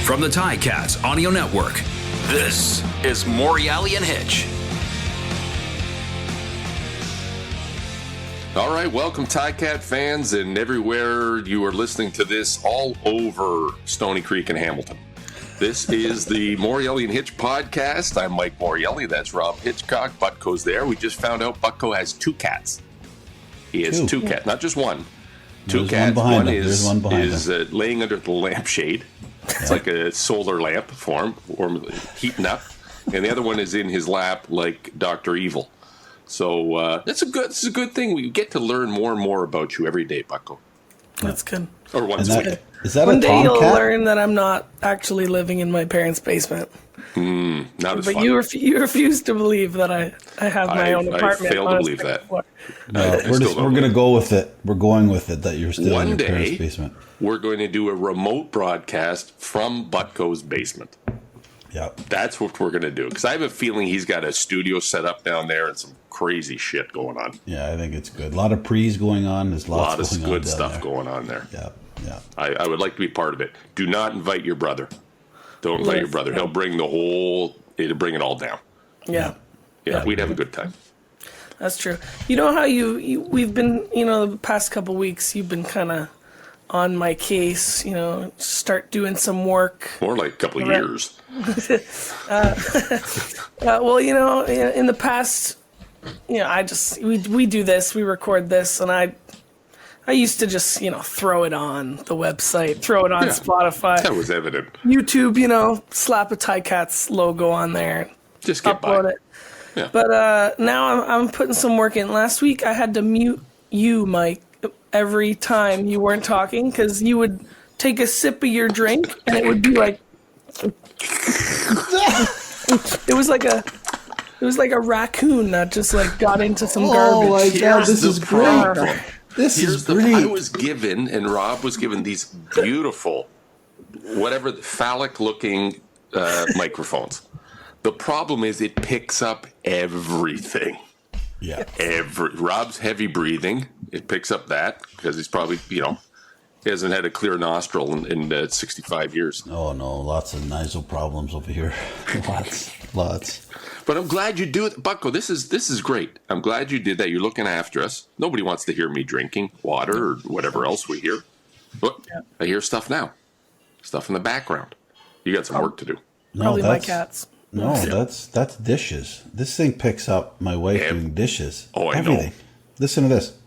From the Ticats Audio Network, this is Morreale and Hitch. All right, welcome Ticat fans and everywhere you are listening to this all over Stony Creek and Hamilton. This is the Morreale and Hitch podcast. I'm Mike Morreale. That's Rob Hitchcock. Butko's there. We just found out Butko has two cats. He has two cats, not just one. Two cats. One is laying under the lampshade. It's like a solar lamp for him, or heating up. And the other one is in his lap like Dr. Evil. So this is a good thing. We get to learn more and more about you every day, Butko. That's good. Or once a week. Is that One a day tomcat? you'll learn that I'm not actually living in my parents' basement. Not as But fun. you refuse to believe that I have my own apartment. I fail to believe that. No, we're going to go with it. We're going with it that you're still in your parents' basement. We're going to do a remote broadcast from Butko's basement. Yeah, that's what we're going to do. Because I have a feeling he's got a studio set up down there and some crazy shit going on. Yeah, I think it's good. A lot of pre's going on. There's lots of good stuff going on there. Yeah. I would like to be part of it. Do not invite your brother. Don't invite your brother. He'll bring it'll bring it all down. Yeah, we'd have a good time. That's true. You know how we've been, the past couple weeks, you've been kind of on my case, start doing some work. More like a couple of years. Well, in the past, we do this, we record this, and I used to just, throw it on the website, throw it on Spotify. That was evident. YouTube, slap a Ticats logo on there. Just get upload by. it. Yeah. But now I'm putting some work in. Last week I had to mute you, Mike, every time you weren't talking because you would take a sip of your drink and it would be like it was like a raccoon that just got into some garbage. Oh my God, this is great. This is great. I was given, and Rob was given these beautiful, phallic-looking microphones. The problem is it picks up everything. Yeah. Rob's heavy breathing, it picks up that because he's probably, he hasn't had a clear nostril in 65 years. Oh, no, lots of nasal problems over here. Lots. But I'm glad you do it, Butko. This is great. I'm glad you did that. You're looking after us. Nobody wants to hear me drinking water or whatever else we hear. But I hear stuff now. Stuff in the background. You got some work to do. Probably my cats. No, that's dishes. This thing picks up my wife doing dishes. Oh, I everything. know. Listen to this.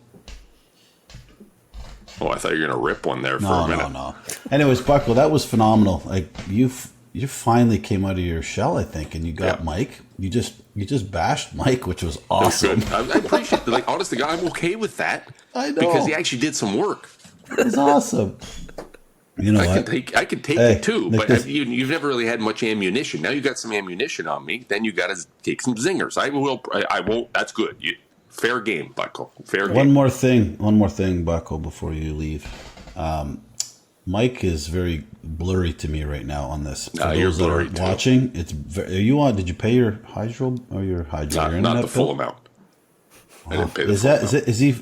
Oh, I thought you were going to rip one there for a minute. No. Anyways, Buckle, that was phenomenal. Like you finally came out of your shell, I think, and you got Mike. You just bashed Mike, which was awesome. I appreciate it. Honest to God, I'm okay with that. I know. Because he actually did some work. It was awesome. I can take it too, but you've never really had much ammunition. Now you got some ammunition on me. Then you got to take some zingers. I won't. That's good. Fair game, Buckle. Fair game. One more thing, Buckle, before you leave. Mike is very blurry to me right now on this. For those that are watching, are you on? Did you pay your hydro or your hydro? Not the full amount. I didn't pay the full amount.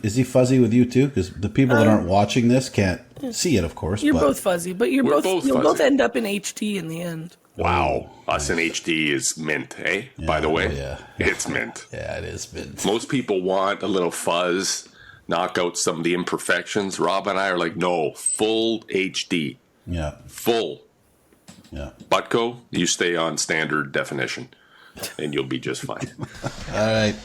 Is he fuzzy with you too? Because the people that aren't watching this can't see it, of course. You're both fuzzy, but you'll both end up in HD in the end. Wow, us in HD is mint, eh? Yeah, by the way, yeah. It's mint. Yeah, it is mint. Most people want a little fuzz, knock out some of the imperfections. Rob and I are like, no, full HD. Yeah. Full. Yeah. Butko, you stay on standard definition, and you'll be just fine. All right.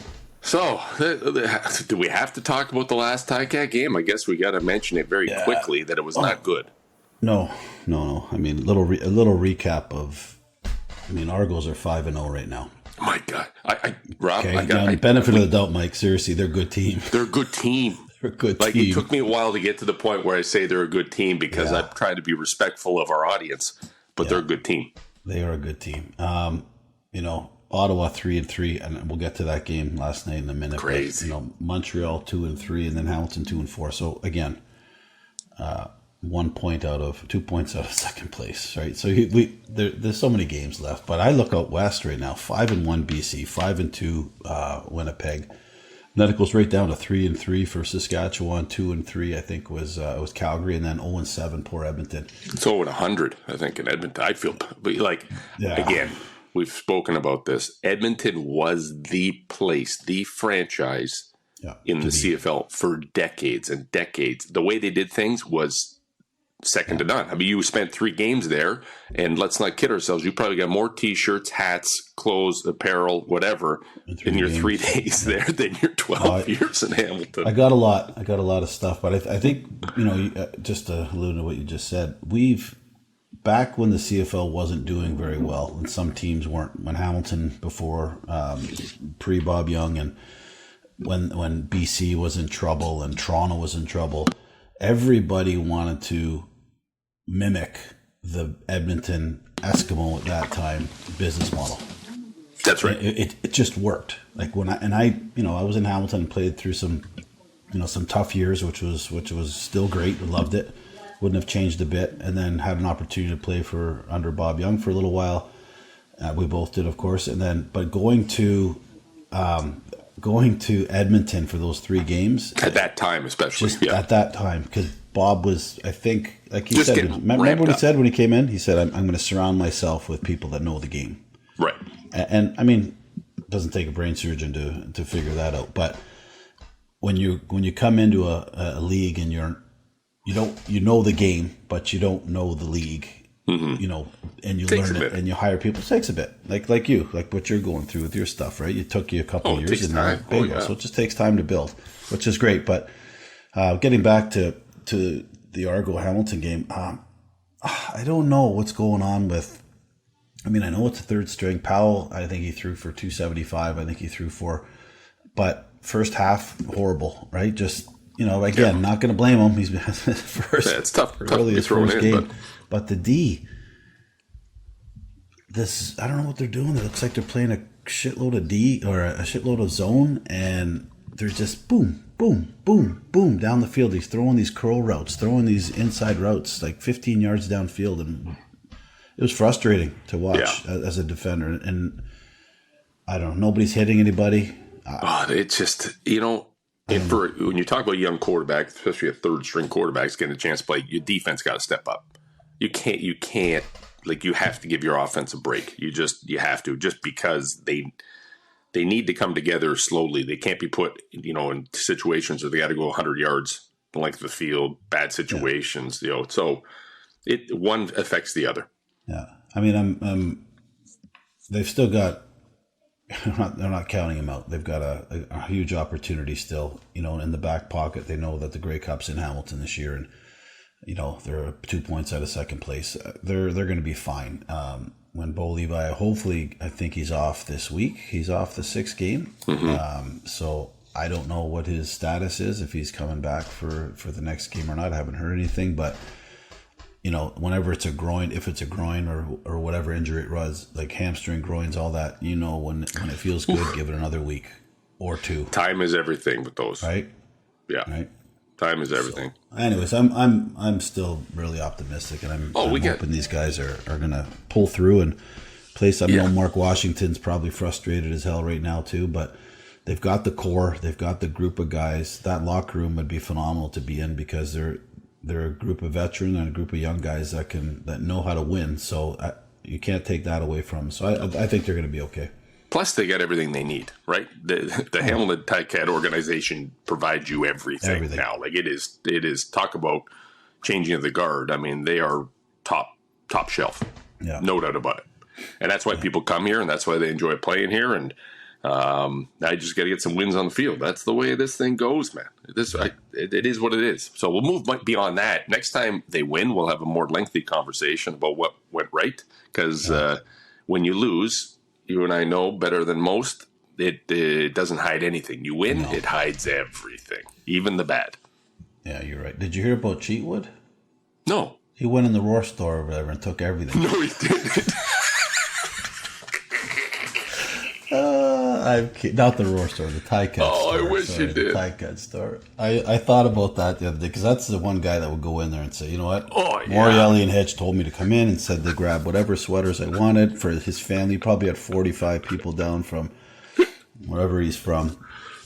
So, do we have to talk about the last Ticat game? I guess we got to mention it very quickly that it was not good. No. I mean, a little recap of. Argos are 5-0 right now. My God, Rob, benefit of the doubt, Mike. Seriously, they're a good team. They're a good team. It took me a while to get to the point where I say they're a good team because I'm trying to be respectful of our audience, but they're a good team. They are a good team. Ottawa 3-3, and we'll get to that game last night in a minute. Crazy. But, Montreal 2-3, and then Hamilton 2-4. So again, 2 points out of second place, right? So there's so many games left, but I look out west right now: 5-1 BC, 5-2 Winnipeg. Then it goes right down to 3-3 for Saskatchewan. 2-3, I think, was Calgary, and then 0-7, poor Edmonton. It's over 100, I think, in Edmonton. I feel like, again, we've spoken about this. Edmonton was the place, the franchise in the CFL for decades and decades. The way they did things was second to none. I mean, you spent 3 games there, and let's not kid ourselves. You probably got more T-shirts, hats, clothes, apparel, whatever, in your 3 days there than your 12 years in Hamilton. I got a lot of stuff, but I think, just to allude to what you just said, back when the CFL wasn't doing very well, and some teams weren't, when Hamilton before, pre-Bob Young, and when BC was in trouble and Toronto was in trouble, everybody wanted to mimic the Edmonton Eskimo at that time business model. That's right. It just worked. Like I was in Hamilton and played through some tough years, which was still great. I loved it. Wouldn't have changed a bit. And then had an opportunity to play under Bob Young for a little while. We both did, of course. And then, but going to Edmonton for those 3 games at that time, especially at that time, because Bob was, I think, like he said, remember what he said when he came in? He said, I'm going to surround myself with people that know the game. Right. And I mean, it doesn't take a brain surgeon to figure that out. But when you come into a league and you know the game, but you don't know the league, and you learn it and you hire people, it takes a bit. Like what you're going through with your stuff, right? It took you a couple of years, and so it just takes time to build, which is great. But getting back to the Argo Hamilton game, I don't know what's going on with. I mean, I know it's a third string. Powell, I think he threw for 275. I think he threw 4. But first half, horrible, right? Just, again, not going to blame him. He's been first. Yeah, it's tough. Really, his first in, game. But the D, I don't know what they're doing. It looks like they're playing a shitload of D or a shitload of zone, and they're just boom, boom, boom, boom down the field. He's throwing these curl routes, throwing these inside routes, like 15 yards downfield, and it was frustrating to watch as a defender. And I don't know, nobody's hitting anybody. It's just, when you talk about young quarterbacks, especially a third string quarterbacks getting a chance to play, your defense got to step up. You can't, like, you have to give your offense a break. You have to, just because they need to come together slowly. They can't be put, in situations where they got to go 100 yards the length of the field, bad situations, so one affects the other. Yeah. I mean, they've still got, they're not counting him out. They've got a huge opportunity still, in the back pocket. They know that the Grey Cup's in Hamilton this year, and, they're 2 points out of second place. They're going to be fine. When Bo Levi, hopefully, I think he's off this week. He's off the 6th game. Mm-hmm. So I don't know what his status is, if he's coming back for the next game or not. I haven't heard anything, but whenever it's a groin, if it's a groin or whatever injury it was, like hamstring, groins, all that, when it feels good, give it another week or 2. Time is everything with those. Right? Yeah. Right. Time is everything. So, anyways, I'm still really optimistic, and I'm hoping these guys are going to pull through and play some. I know Mark Washington's probably frustrated as hell right now too, but they've got the core, they've got the group of guys. That locker room would be phenomenal to be in, because they're a group of veterans and a group of young guys that know how to win. So you can't take that away from them. So I think they're going to be okay. Plus, they got everything they need, right? The Hamilton Ticat organization provides you everything now. Like it is. Talk about changing of the guard. I mean, they are top shelf, no doubt about it. And that's why people come here, and that's why they enjoy playing here. And I just got to get some wins on the field. That's the way this thing goes, man. It is what it is. So we'll move beyond that. Next time they win, we'll have a more lengthy conversation about what went right. Because when you lose, you and I know better than most, it doesn't hide anything. You win, it hides everything, even the bad. Yeah, you're right. Did you hear about Cheatwood? No. He went in the Roar store or whatever and took everything. No, he didn't. Not the Roar store, the Ticat store. Oh, I wish you did. The Ticat store. I thought about that the other day, because that's the one guy that would go in there and say, you know what? Oh, yeah. Morreale and Hitch told me to come in and said to grab whatever sweaters I wanted for his family. He probably had 45 people down from wherever he's from.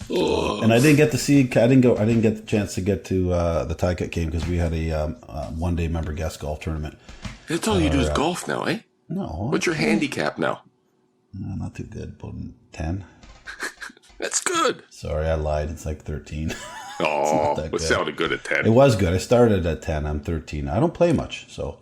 And I didn't get to see. I didn't get the chance to get to the tie cut game because we had a one-day member guest golf tournament. That's all you do is golf now, eh? No. What's your handicap now? No, not too good. About 10. That's good. Sorry, I lied. It's like 13. Oh, it sounded good at 10. It was good. I started at 10. I'm 13. I don't play much, so.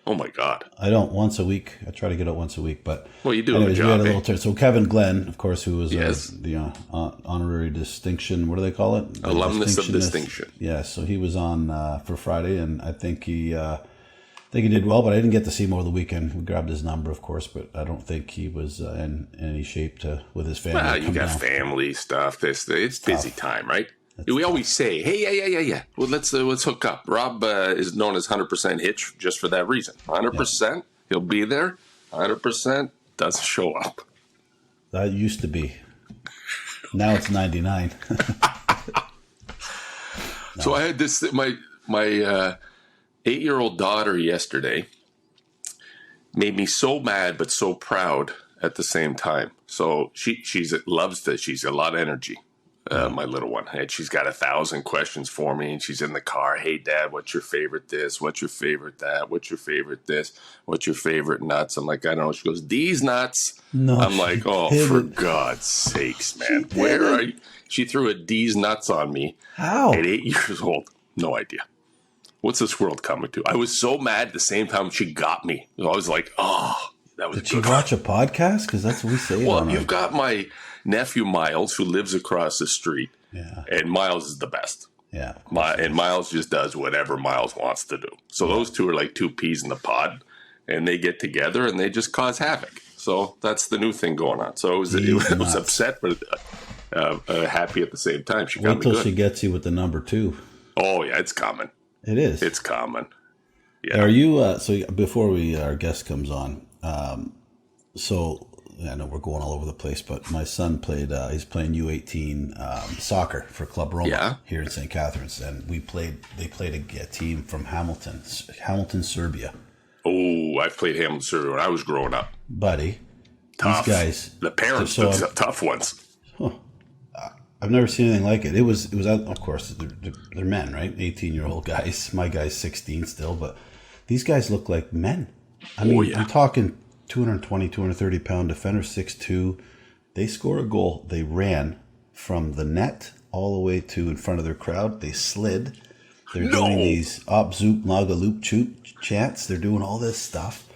Oh my God. I don't once a week. I try to get out once a week, but. Well, you do have a job. We had so Kevin Glenn, of course, who was the honorary distinction. What do they call it? Alumnus of distinction. Yeah, so he was on for Friday, and I think he did well, but I didn't get to see him over the weekend. We grabbed his number, of course, but I don't think he was in any shape with his family. Well, you got family stuff. It's busy time, right? We always say, hey, yeah. Well, let's hook up. Rob is known as 100% Hitch just for that reason. 100%, he'll be there. 100% doesn't show up. That used to be. Now it's 99. So I had this, my 8-year-old daughter yesterday made me so mad but so proud at the same time. So she loves this. She's a lot of energy. My little one. And she's got 1,000 questions for me, and she's in the car. Hey, Dad, what's your favorite this? What's your favorite that? What's your favorite this? What's your favorite nuts? I'm like, I don't know. She goes, these nuts. No, I'm like, oh, for God's sakes, man. Where are you? She threw a D's nuts on me. How? At 8 years old. No idea. What's this world coming to? I was so mad at the same time she got me. I was like, oh, that was good. Did you watch a podcast? Because that's what we say. Well, you've got my nephew Miles, who lives across the street. Yeah. And Miles is the best. Yeah. And Miles just does whatever Miles wants to do. So those two are like two peas in the pod, and they get together and they just cause havoc. So that's the new thing going on. So it was upset, but happy at the same time. She got me good. Wait till she gets you with the number 2. Oh, yeah, it's common. It is. It's common. Yeah. Are you, so before our guest comes on, so I know we're going all over the place, but my son he's playing U18 soccer for Club Roma here in St. Catharines, and they played a team from Hamilton, Serbia. Oh, I played Hamilton, Serbia when I was growing up. Buddy, tough. These guys, the parents, the tough ones. Huh. I've never seen anything like it. It was of course they're men, right? 18-year-old guys. My guy's 16 still, but these guys look like men. I mean, I'm talking 220, 230 pound defender, 6'2". They score a goal. They ran from the net all the way to in front of their crowd. They slid. They're doing these op zoop naga loop choop chants. They're doing all this stuff.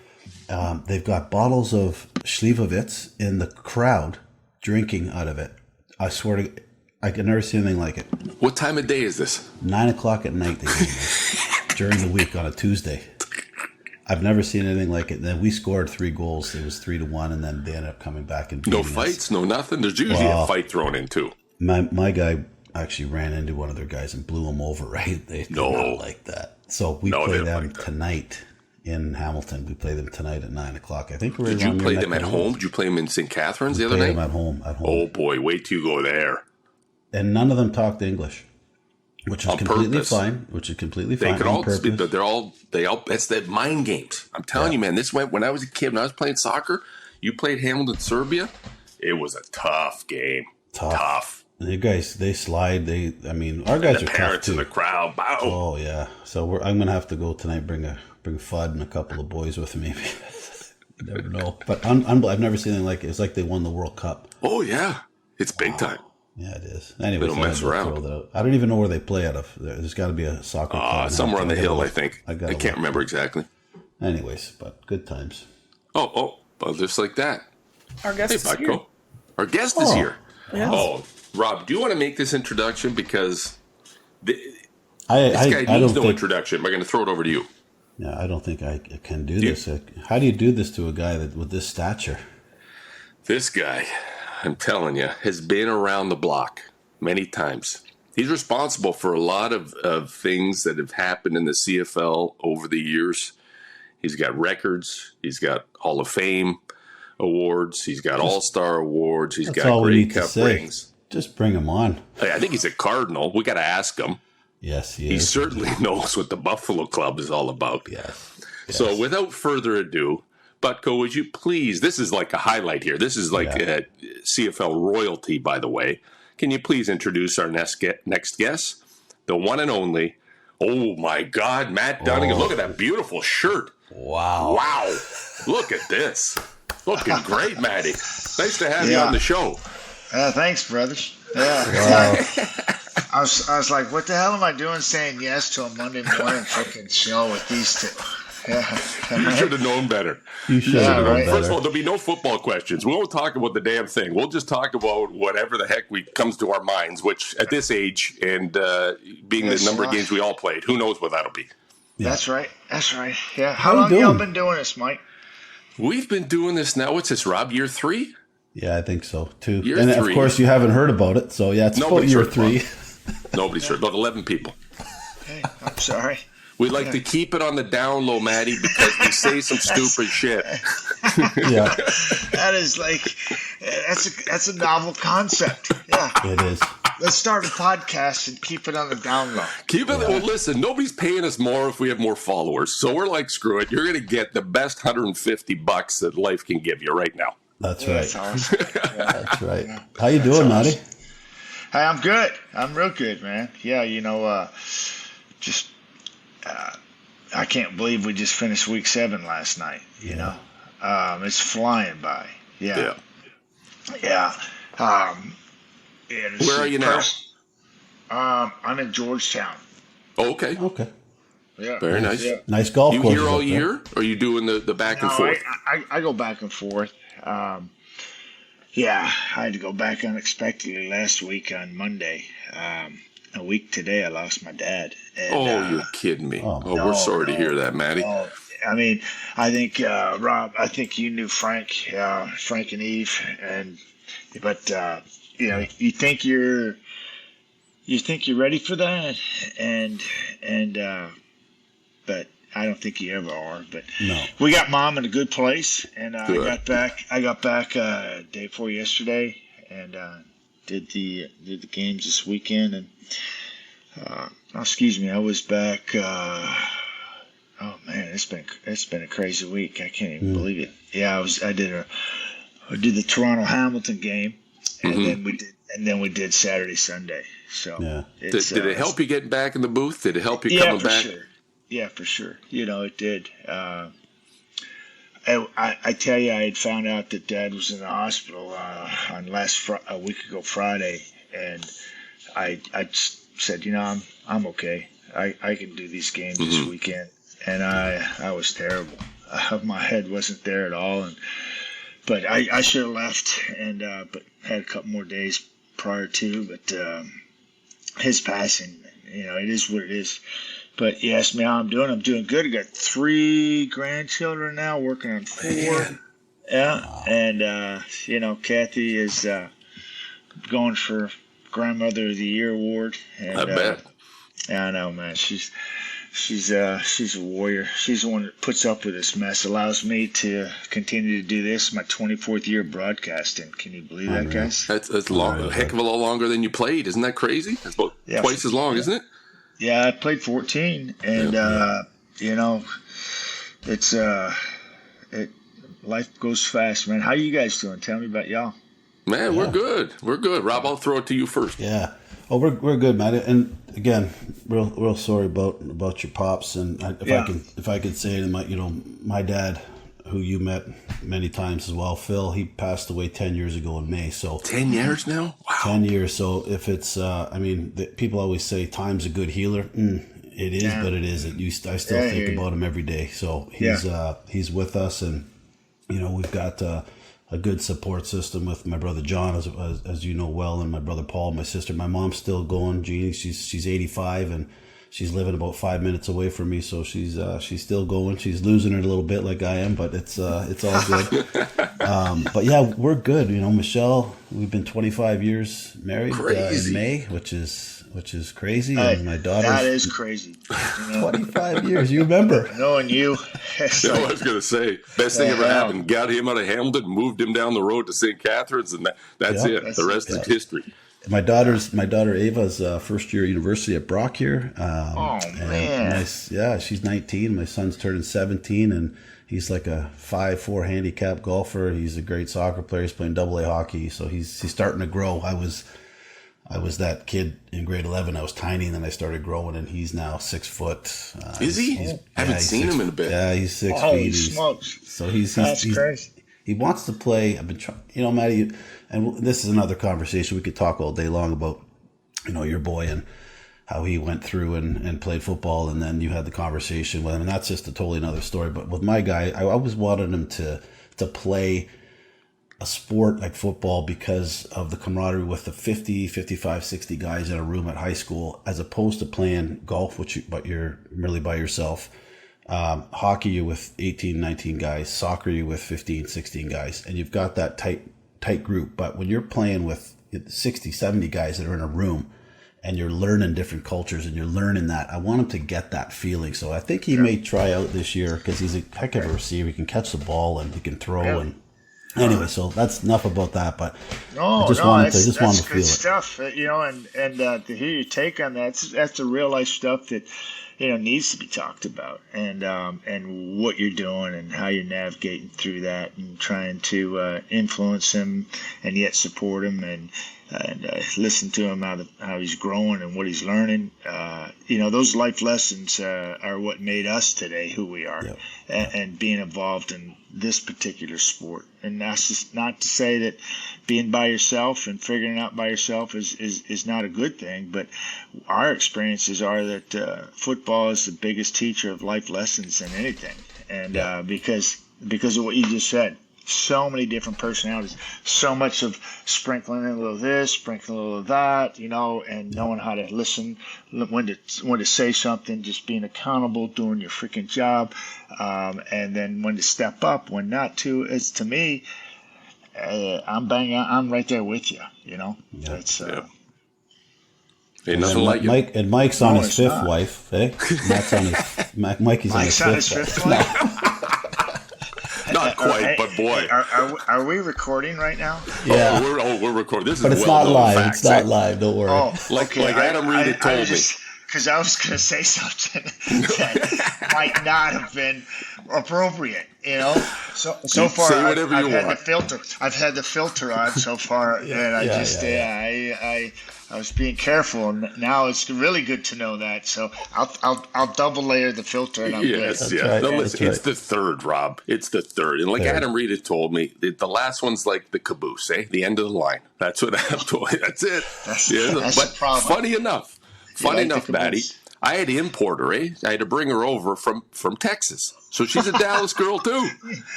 They've got bottles of Slivovitz in the crowd drinking out of it. I swear to I could never see anything like it. What time of day is this? 9:00 at night they do this during the week on a Tuesday. I've never seen anything like it. Then we scored 3 goals. It was 3-1, and then they ended up coming back and beating no fights, no nothing. There's usually a fight thrown in too. My guy actually ran into one of their guys and blew him over. Right? They did not like that. So we play them tonight in Hamilton. We play them tonight at 9:00. I think we're. Did you play them at home? Did you play them in St. Catharines the other night? Them at home. Oh boy, wait till you go there. And none of them talked English, which is completely fine. They could all speak. They all. It's the mind games. I'm telling you, man. This went when I was a kid. When I was playing soccer, you played Hamilton, Serbia. It was a tough game. Tough. The guys, they slide. Our guys are parents tough too. In the crowd. Bow. Oh yeah. So I'm gonna have to go tonight. Bring Fudd and a couple of boys with me. You never know. But I've never seen anything like it. It's like they won the World Cup. Oh yeah, it's big time. Yeah, it is. Anyway, they don't mess around. I don't even know where they play out of. There's got to be a soccer club. Somewhere on the hill, I think. I can't remember exactly. Anyways, but good times. Oh, well, just like that. Our guest is here. Our guest is here. Yes. Oh, Rob, do you want to make this introduction? Because this guy needs no introduction. Am I going to throw it over to you? Yeah, I don't think I can do this. How do you do this to a guy with this stature? This guy, I'm telling you, has been around the block many times. He's responsible for a lot of things that have happened in the CFL over the years. He's got records. He's got Hall of Fame awards. He's got All-Star awards. He's got Grey Cup rings. Just bring him on. I think he's a Cardinal. We got to ask him. Yes, he is. He certainly knows what the Buffalo Club is all about. Yes. So without further ado, Butko, would you please, this is like a highlight here. This is like CFL royalty, by the way. can you please introduce our next guest, the one and only, oh my God, Matt Dunigan. Look at that beautiful shirt. Wow. Look at this. Looking great, Matty. Nice to have you on the show. Thanks, brothers. Yeah. I was like, what the hell am I doing saying yes to a Monday morning freaking show with these two? Yeah. You should have known better. You should have known better. First of all, there'll be no football questions. We won't talk about the damn thing. We'll just talk about whatever the heck comes to our minds, which at this age and being the number of games we all played, who knows what that'll be. Yeah. That's right. Yeah. How long have y'all been doing this, Mike? We've been doing this now. What's this, Rob? Year 3? Yeah, I think so, too. Year and 3. Of course, you haven't heard about it, so yeah, it's about year 3. Nobody's heard. About 11 people. Okay, I'm sorry. We like to keep it on the down low, Matty, because we say some stupid shit. Yeah. That is that's a novel concept. Yeah. It is. Let's start a podcast and keep it on the down low. Well, listen, nobody's paying us more if we have more followers. So we're like, screw it. You're going to get the best $150 that life can give you right now. That's right. That's awesome. That's right. How you doing, Matty? Hey, I'm good. I'm real good, man. Yeah, I can't believe we just finished week 7 last night. You know, it's flying by. Yeah. Where are you now? I'm in Georgetown. Oh, okay. Yeah. Very nice. Yeah. Nice golf course. You here all year? Or are you doing the back and forth? I go back and forth. I had to go back unexpectedly last week on Monday. A week today, I lost my dad. And, you're kidding me. We're sorry to hear that, Matty. I mean, I think, Rob, you knew Frank and Eve, but you think you're ready for that, but I don't think you ever are. But no. We got Mom in a good place, and I got back day before yesterday, and did the games this weekend, and I was back. Oh man, it's been a crazy week. I can't even believe it. Yeah, I did the Toronto Hamilton game, and then we did Saturday Sunday. So did it help you getting back in the booth? Did it help you coming back? Sure. Yeah, for sure. It did. I tell you, I had found out that Dad was in the hospital on a week ago Friday, and I said, I'm okay. I can do these games this weekend, and I was terrible. My head wasn't there at all, but I should have left, and but had a couple more days prior to. But his passing, it is what it is. But you asked me how I'm doing. I'm doing good. I got 3 grandchildren now, working on 4. Man. Yeah, and Kathy is going for Grandmother of the Year award. And, I bet. Yeah, I know, man. She's a warrior. She's the one that puts up with this mess. Allows me to continue to do this. My 24th year broadcasting. Can you believe that, guys? That's long. A heck of a lot longer than you played. Isn't that crazy? That's about twice as long, isn't it? Yeah, I played 14, and it's life goes fast, man. How you guys doing? Tell me about y'all. Man, we're good. Rob, I'll throw it to you first. Yeah. Oh, we're good, Matt. And again, real sorry about your pops. And if I could say to my dad, who you met many times as well, Phil, he passed away 10 years ago in May. So 10 years now? Wow. 10 years. So if it's, people always say time's a good healer. It is, but it isn't. I still think about him every day. So he's with us, and we've got a good support system with my brother John, as you know well, and my brother Paul, my sister. My mom's still going. Jeannie, she's 85, and she's living about 5 minutes away from me, so she's still going. She's losing it a little bit, like I am, but it's all good. But yeah, we're good. Michelle, we've been 25 years married in May, which is crazy. And my daughter. That is crazy. 25 years. You remember? Knowing you. I was going to say, best thing ever happened. Got him out of Hamilton, moved him down the road to St. Catharines, and that's it. The rest is history. My daughter Ava's first year at university at Brock here. Man! She's 19. My son's turning 17, and he's like a 5'4" handicap golfer. He's a great soccer player. He's playing AA hockey, so he's starting to grow. I was that kid in grade 11. I was tiny, and then I started growing, and he's now 6 foot. Is he? I haven't seen him in a bit. Yeah, he's 6 Holy feet. smokes. So he's crazy. He wants to play. I've been trying, Matty, and this is another conversation. We could talk all day long about, your boy and how he went through and played football, and then you had the conversation with him, and that's just a totally another story. But with my guy, I always wanted him to play a sport like football because of the camaraderie with the 50, 55, 60 guys in a room at high school, as opposed to playing golf, but you're really by yourself. Hockey, you're with 18, 19 guys. Soccer, you're with 15, 16 guys. And you've got that tight group. But when you're playing with 60, 70 guys that are in a room and you're learning different cultures and you're learning that, I want him to get that feeling. So I think he may try out this year because he's a heck of a receiver. He can catch the ball and he can throw and... Anyway, so that's enough about that. But I just wanted to feel good it. Stuff, and to hear your take on that, that's the real life stuff that needs to be talked about, and what you're doing and how you're navigating through that and trying to influence him and yet support him and listen to him how he's growing and what he's learning. Those life lessons are what made us today who we are, and being involved in this particular sport. And that's just not to say that being by yourself and figuring it out by yourself is not a good thing, but our experiences are that football is the biggest teacher of life lessons than anything. And because of what you just said, so many different personalities, so much of sprinkling in a little of this, sprinkling a little of that, and knowing how to listen, when to say something, just being accountable, doing your freaking job, and then when to step up, when not to. It's, to me, I'm right there with you. It's. Ain't nothing like it. And Mike's on his fifth wife, eh? Mikey's on his fifth wife. Not quite, but boy. Are we recording right now? Yeah. We're recording. This is but it's not live. It's not live. Don't worry. Oh, like okay. Adam Reed told me. Because I was going to say something that might not have been appropriate, So far, I've had the filter on so far, and I was being careful, and now it's really good to know that. So I'll double layer the filter, and I'm good. Yes. No, listen, it's the third, Rob. It's the third, and like Adam Reed had told me, the last one's like the caboose, the end of the line. That's what I'm told. That's it. That's but the problem. Funny enough, Maddie, I had to import her. I had to bring her over from Texas. So she's a Dallas girl too.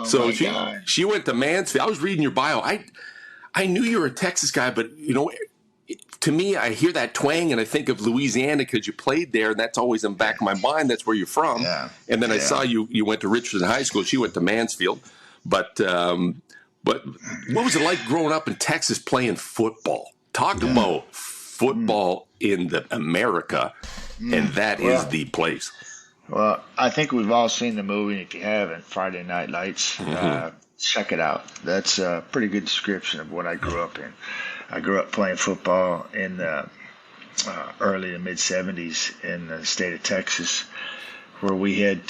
So she went to Mansfield. I was reading your bio. I knew you were a Texas guy, but to me, I hear that twang and I think of Louisiana because you played there, and that's always in the back of my mind. That's where you're from. Yeah. And then I saw you went to Richardson High School. She went to Mansfield. But what was it like growing up in Texas playing football? Talk about football in the America, and that is the place. Well, I think we've all seen the movie. If you haven't, Friday Night Lights, check it out. That's a pretty good description of what I grew up in. I grew up playing football in the early to mid '70s in the state of Texas, where we had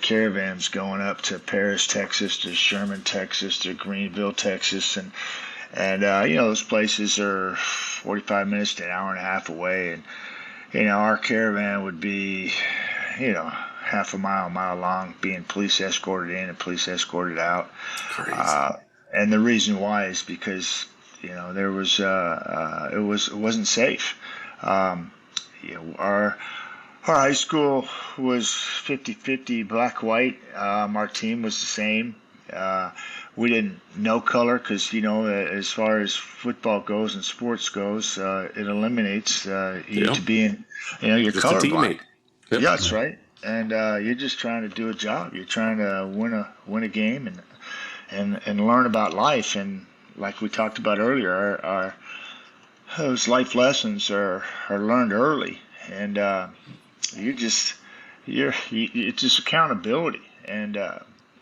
caravans going up to Paris, Texas, to Sherman, Texas, to Greenville, Texas, and those places are 45 minutes to an hour and a half away, and our caravan would be half a mile long, being police escorted in and police escorted out. Crazy. And the reason why is because there was it wasn't safe. Our high school was 50-50 black-white. Our team was the same. We didn't know color because, as far as football goes and sports goes, it eliminates you to being, you're just colorblind. Yep. Yeah, that's right. And you're just trying to do a job. You're trying to win a game and learn about life. And like we talked about earlier, those life lessons are learned early, and it's just accountability. And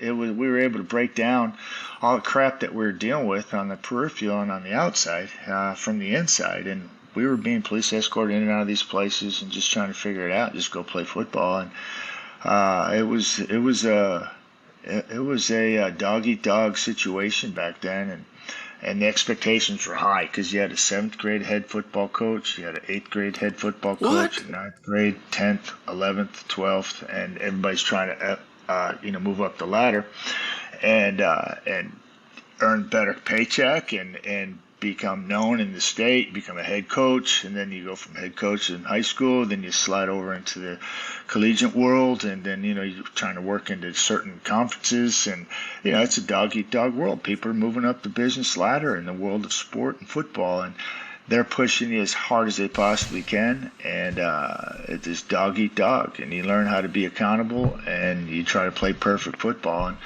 we were able to break down all the crap that we were dealing with on the peripheral and on the outside from the inside. And we were being police escorted in and out of these places and just trying to figure it out, just go play football. And it was a dog eat dog situation back then. And the expectations were high because you had a 7th grade head football coach, you had an 8th grade head football coach, 9th grade, 10th, 11th, 12th, and everybody's trying to move up the ladder and earn better paycheck and become known in the state, become a head coach, and then you go from head coach in high school, then you slide over into the collegiate world, and then you're trying to work into certain conferences, and it's a dog eat dog world. People are moving up the business ladder in the world of sport and football, and they're pushing you as hard as they possibly can, and it's just dog eat dog, and you learn how to be accountable, and you try to play perfect football. And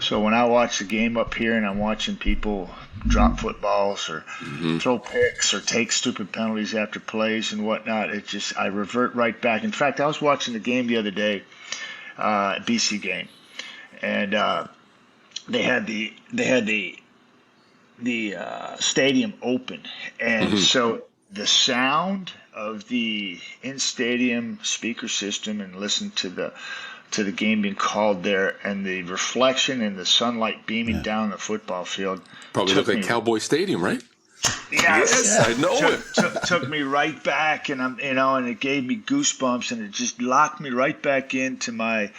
so when I watch the game up here and I'm watching people drop footballs or throw picks or take stupid penalties after plays and whatnot, I revert right back. In fact, I was watching the game the other day, BC game, and they had the stadium open, and so the sound of the in-stadium speaker system and listen to the game being called there, and the reflection and the sunlight beaming down the football field probably looked like Cowboy Stadium, right? Yes, I know it. Took me right back, and and it gave me goosebumps, and it just locked me right back into my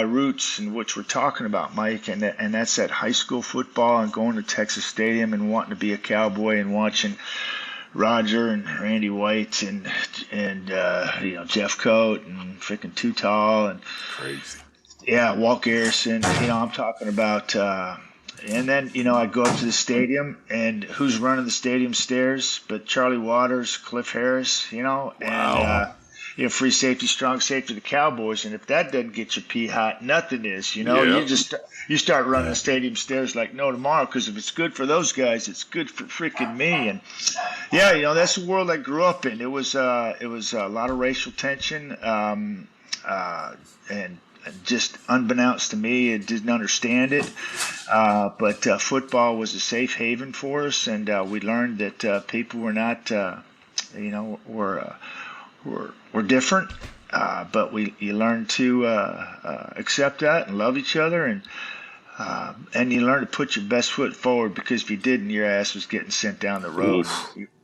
roots, and which we're talking about, Mike, and that's that high school football and going to Texas Stadium and wanting to be a Cowboy and watching Roger and Randy White and Jeff Coat and freaking Too Tall and crazy. Yeah, Walt Garrison. I'm talking about. And then I go up to the stadium, and who's running the stadium stairs but Charlie Waters, Cliff Harris, and free safety, strong safety, the Cowboys. And if that doesn't get you pee hot, nothing is. You start running the stadium stairs like no tomorrow, because if it's good for those guys, it's good for freaking me. And that's the world I grew up in. It was a lot of racial tension, and just unbeknownst to me, I didn't understand it. But football was a safe haven for us, and we learned that people were not, we're different, but you learn to accept that and love each other, and you learn to put your best foot forward, because if you didn't, your ass was getting sent down the road.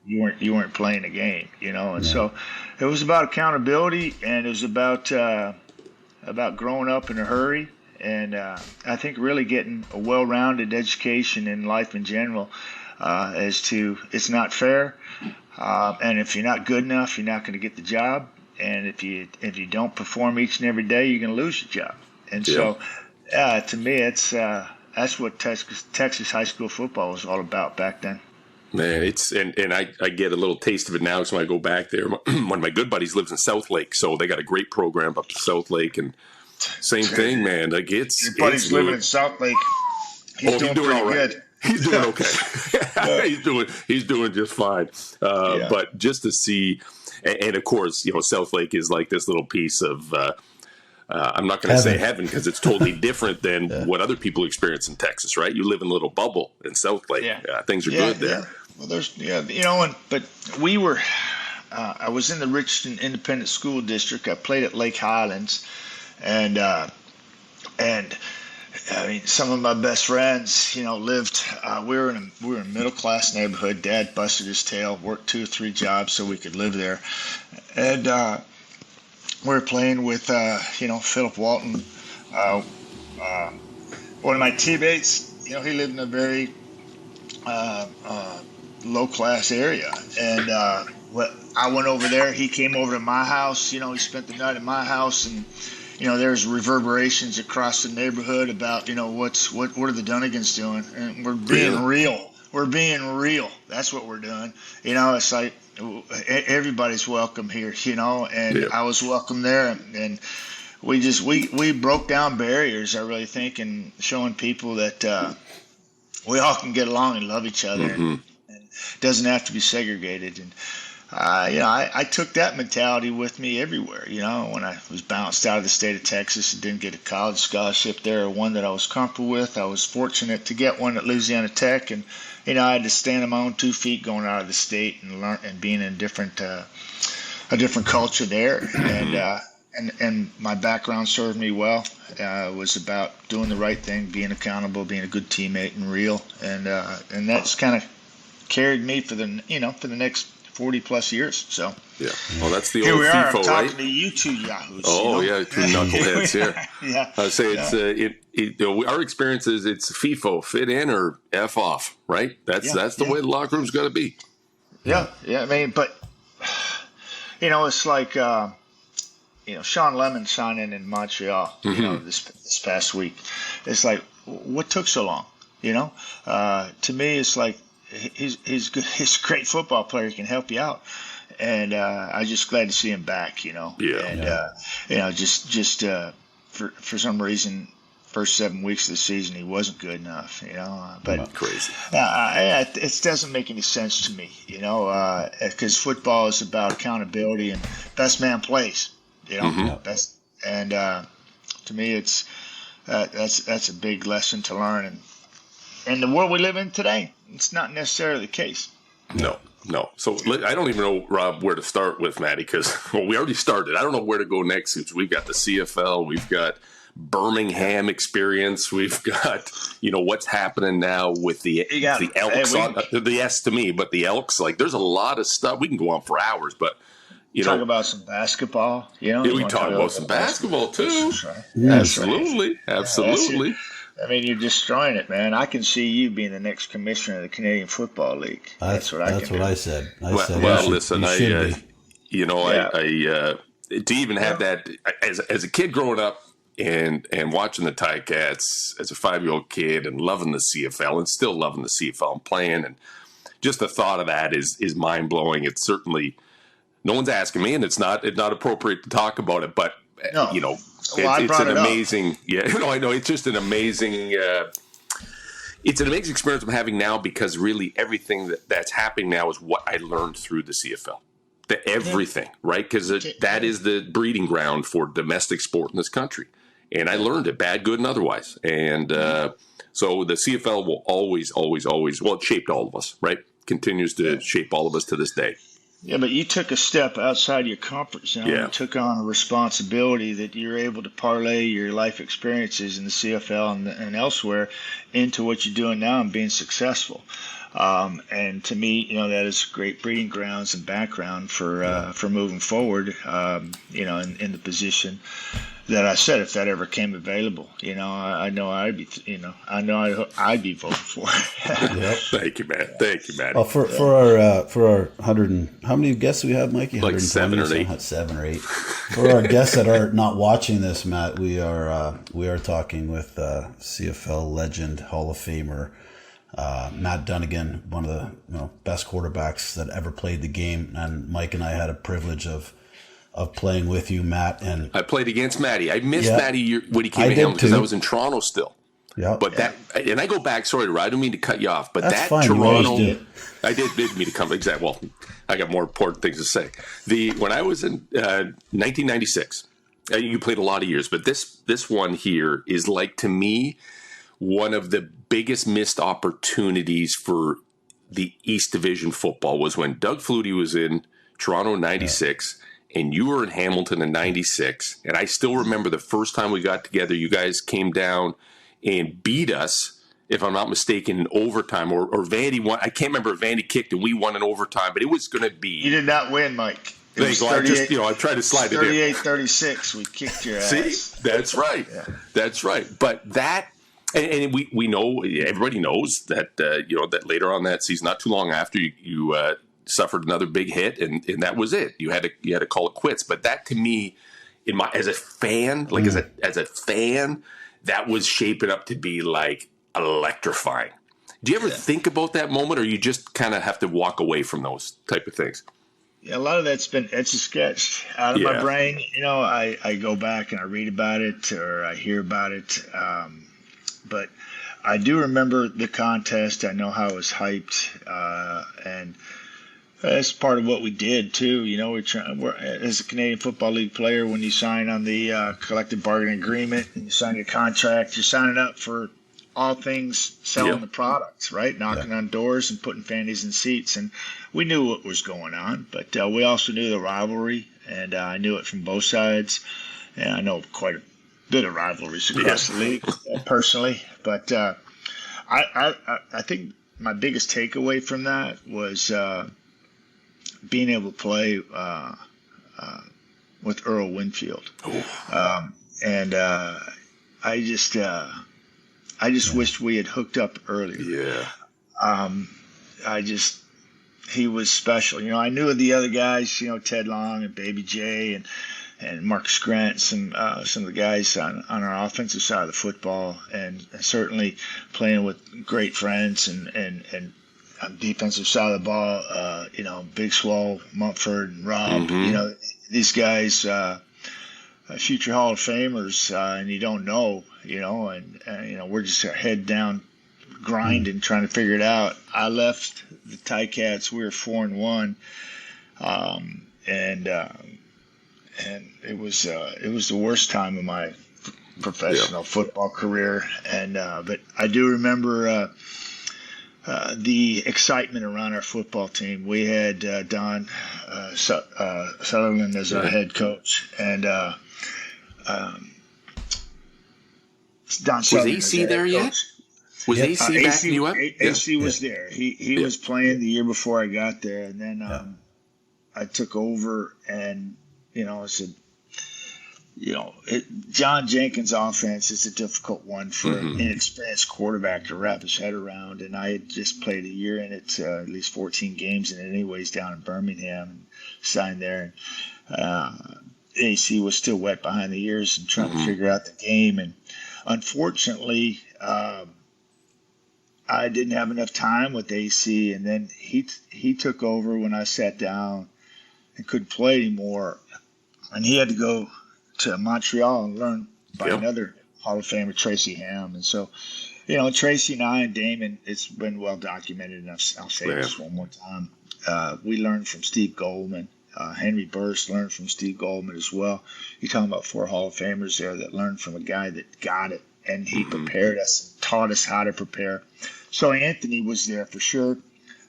You weren't playing a game, and so it was about accountability, and it was about growing up in a hurry, and I think really getting a well-rounded education in life in general, as to it's not fair. And if you're not good enough, you're not going to get the job. And if you don't perform each and every day, you're going to lose your job. And so, to me, that's what Texas high school football was all about back then. Man, and I get a little taste of it now. So when I go back there, one of my good buddies lives in South Lake, so they got a great program up to South Lake, and same thing, man. Like your buddy's living in South Lake. He's doing pretty all right. good. He's doing okay. He's doing just fine. But just to see, and of course, South Lake is like this little piece of. I'm not going to say heaven, because it's totally different than what other people experience in Texas, right? You live in a little bubble in South Lake. Things are good there. Yeah. Well, but we were. I was in the Richardson Independent School District. I played at Lake Highlands, and I mean, some of my best friends, lived. We were in a middle class neighborhood. Dad busted his tail, worked 2 or 3 jobs so we could live there, and we were playing with Philip Walton. One of my teammates, he lived in a very low class area, and I went over there. He came over to my house. He spent the night at my house, and there's reverberations across the neighborhood about what are the Dunigans doing, and we're being real. We're being real. That's what we're doing. It's like everybody's welcome here. And I was welcome there, and we broke down barriers. I really think, and showing people that we all can get along and love each other, and it doesn't have to be segregated. And I took that mentality with me everywhere. When I was bounced out of the state of Texas and didn't get a college scholarship there, or one that I was comfortable with, I was fortunate to get one at Louisiana Tech, and I had to stand on my own 2 feet going out of the state and learn and being in a different culture there, and And my background served me well. It was about doing the right thing, being accountable, being a good teammate, and real. And that's kind of carried me for the next 40 plus years. So yeah, well, that's the here old we are. FIFO, I'm talking right? to you two yahoos. Oh yeah, two knuckleheads here. Yeah. I say it's our experience is it's FIFO, fit in or F off, right? That's the way the locker room's got to be. Yeah. I mean, but it's like Sean Lemon signing in Montreal. This past week, it's like, what took so long? To me, it's like he's good. He's a great football player. He can help you out, and I'm just glad to see him back. For some reason, first 7 weeks of the season he wasn't good enough. But crazy. It doesn't make any sense to me. Because football is about accountability and best man plays. Best, and to me, it's that's a big lesson to learn. And the world we live in today, it's not necessarily the case. No. So I don't even know, Rob, where to start with Maddie, because we already started. I don't know where to go next. We've got the CFL, we've got Birmingham experience, we've got what's happening now with the Elks. The S to me, but the Elks. Like, there's a lot of stuff. We can go on for hours, but talk about some basketball. We talk about some basketball too. Right. Absolutely. I mean, you're destroying it, man. I can see you being the next commissioner of the Canadian Football League. That's what I said. Listen, to even have that as a kid growing up and watching the Ticats as a 5-year-old kid and loving the CFL and still loving the CFL and playing, and just the thought of that is mind blowing. It's certainly no one's asking me, and it's not appropriate to talk about it, but it's an amazing. I know it's just an amazing. It's an amazing experience I'm having now, because really everything that's happening now is what I learned through the CFL. Everything, right? Because that is the breeding ground for domestic sport in this country, and I learned it, bad, good, and otherwise. And so the CFL will always, it shaped all of us, right? Continues to shape all of us to this day. Yeah, but you took a step outside your comfort zone. Yeah. You took on a responsibility that you're able to parlay your life experiences in the CFL and elsewhere into what you're doing now and being successful. And to me, that is great breeding grounds and background for moving forward. In the position that I said, if that ever came available, I know I'd be voting for it. Yep. Thank you, man. Well, for our 100, how many guests do we have, Mikey? Like 7 or 8. 7 or 8. For our guests that are not watching this, Matt, we are talking with CFL legend, Hall of Famer, Matt Dunigan, one of the best quarterbacks that ever played the game. And Mike and I had a privilege of playing with you, Matt. And I played against Matty. I missed Matty when he came to Hamilton because I was in Toronto still. Yeah, but and I go back. Sorry, I don't mean to cut you off, but that's that fine. Toronto, I did mean to come. Exactly. Well, I got more important things to say. When I was in 1996, you played a lot of years, but this one here is, like, to me, one of the biggest missed opportunities for the East Division football was when Doug Flutie was in Toronto in 96. Yeah. And you were in Hamilton in 96. And I still remember the first time we got together, you guys came down and beat us, if I'm not mistaken, in overtime. Or Vandy won. I can't remember if Vandy kicked and we won in overtime, but it was going to be. You did not win, Mike. There you go. I tried to slide it in. 38-36. We kicked your ass. See? That's right. Yeah. That's right. But that. And we know, everybody knows that, that later on that season, not too long after, you suffered another big hit, and that was it. You had to call it quits. But that, to me, as a fan, as a fan, that was shaping up to be like electrifying. Do you ever think about that moment, or you just kind of have to walk away from those type of things? Yeah, a lot of that's been etch-a-sketched out of my brain. I go back and I read about it or I hear about it. But I do remember the contest. I know how it was hyped, and that's part of what we did too. We're as a Canadian Football League player, when you sign on the collective bargaining agreement and you sign your contract, you're signing up for all things selling the products, right? Knocking on doors and putting fannies in seats. And we knew what was going on, but we also knew the rivalry and I knew it from both sides, and I know quite a bit of rivalries across the league personally. But I think my biggest takeaway from that was being able to play with Earl Winfield, and I just wished we had hooked up earlier. He was special. I knew the other guys, Ted Long and Baby J and Marcus Grant, some of the guys on our offensive side of the football, and certainly playing with great friends and on defensive side of the ball, Big Swole, Mumford, and Rob. These guys, future Hall of Famers, and you don't know, and we're just head down grinding, trying to figure it out. I left the Ticats. We were 4-1, and it was the worst time of my professional football career. And but I do remember the excitement around our football team. We had Don Sutherland as our head coach, and Don Sutherland was AC there yet? Was AC backing you up? AC was there. He was playing the year before I got there, and then I took over, and I said, John Jenkins' offense is a difficult one for an inexperienced quarterback to wrap his head around, and I had just played a year in it, at least 14 games in it anyways, down in Birmingham, and signed there. And AC was still wet behind the ears and trying to figure out the game, and unfortunately, I didn't have enough time with AC, and then he took over when I sat down and couldn't play anymore, and he had to go to Montreal and learn by another Hall of Famer, Tracy Ham. And so, Tracy and I and Damon, it's been well documented, and I'll say this one more time. We learned from Steve Goldman. Henry Burst learned from Steve Goldman as well. You're talking about 4 Hall of Famers there that learned from a guy that got it, and he prepared us and taught us how to prepare. So Anthony was there for sure,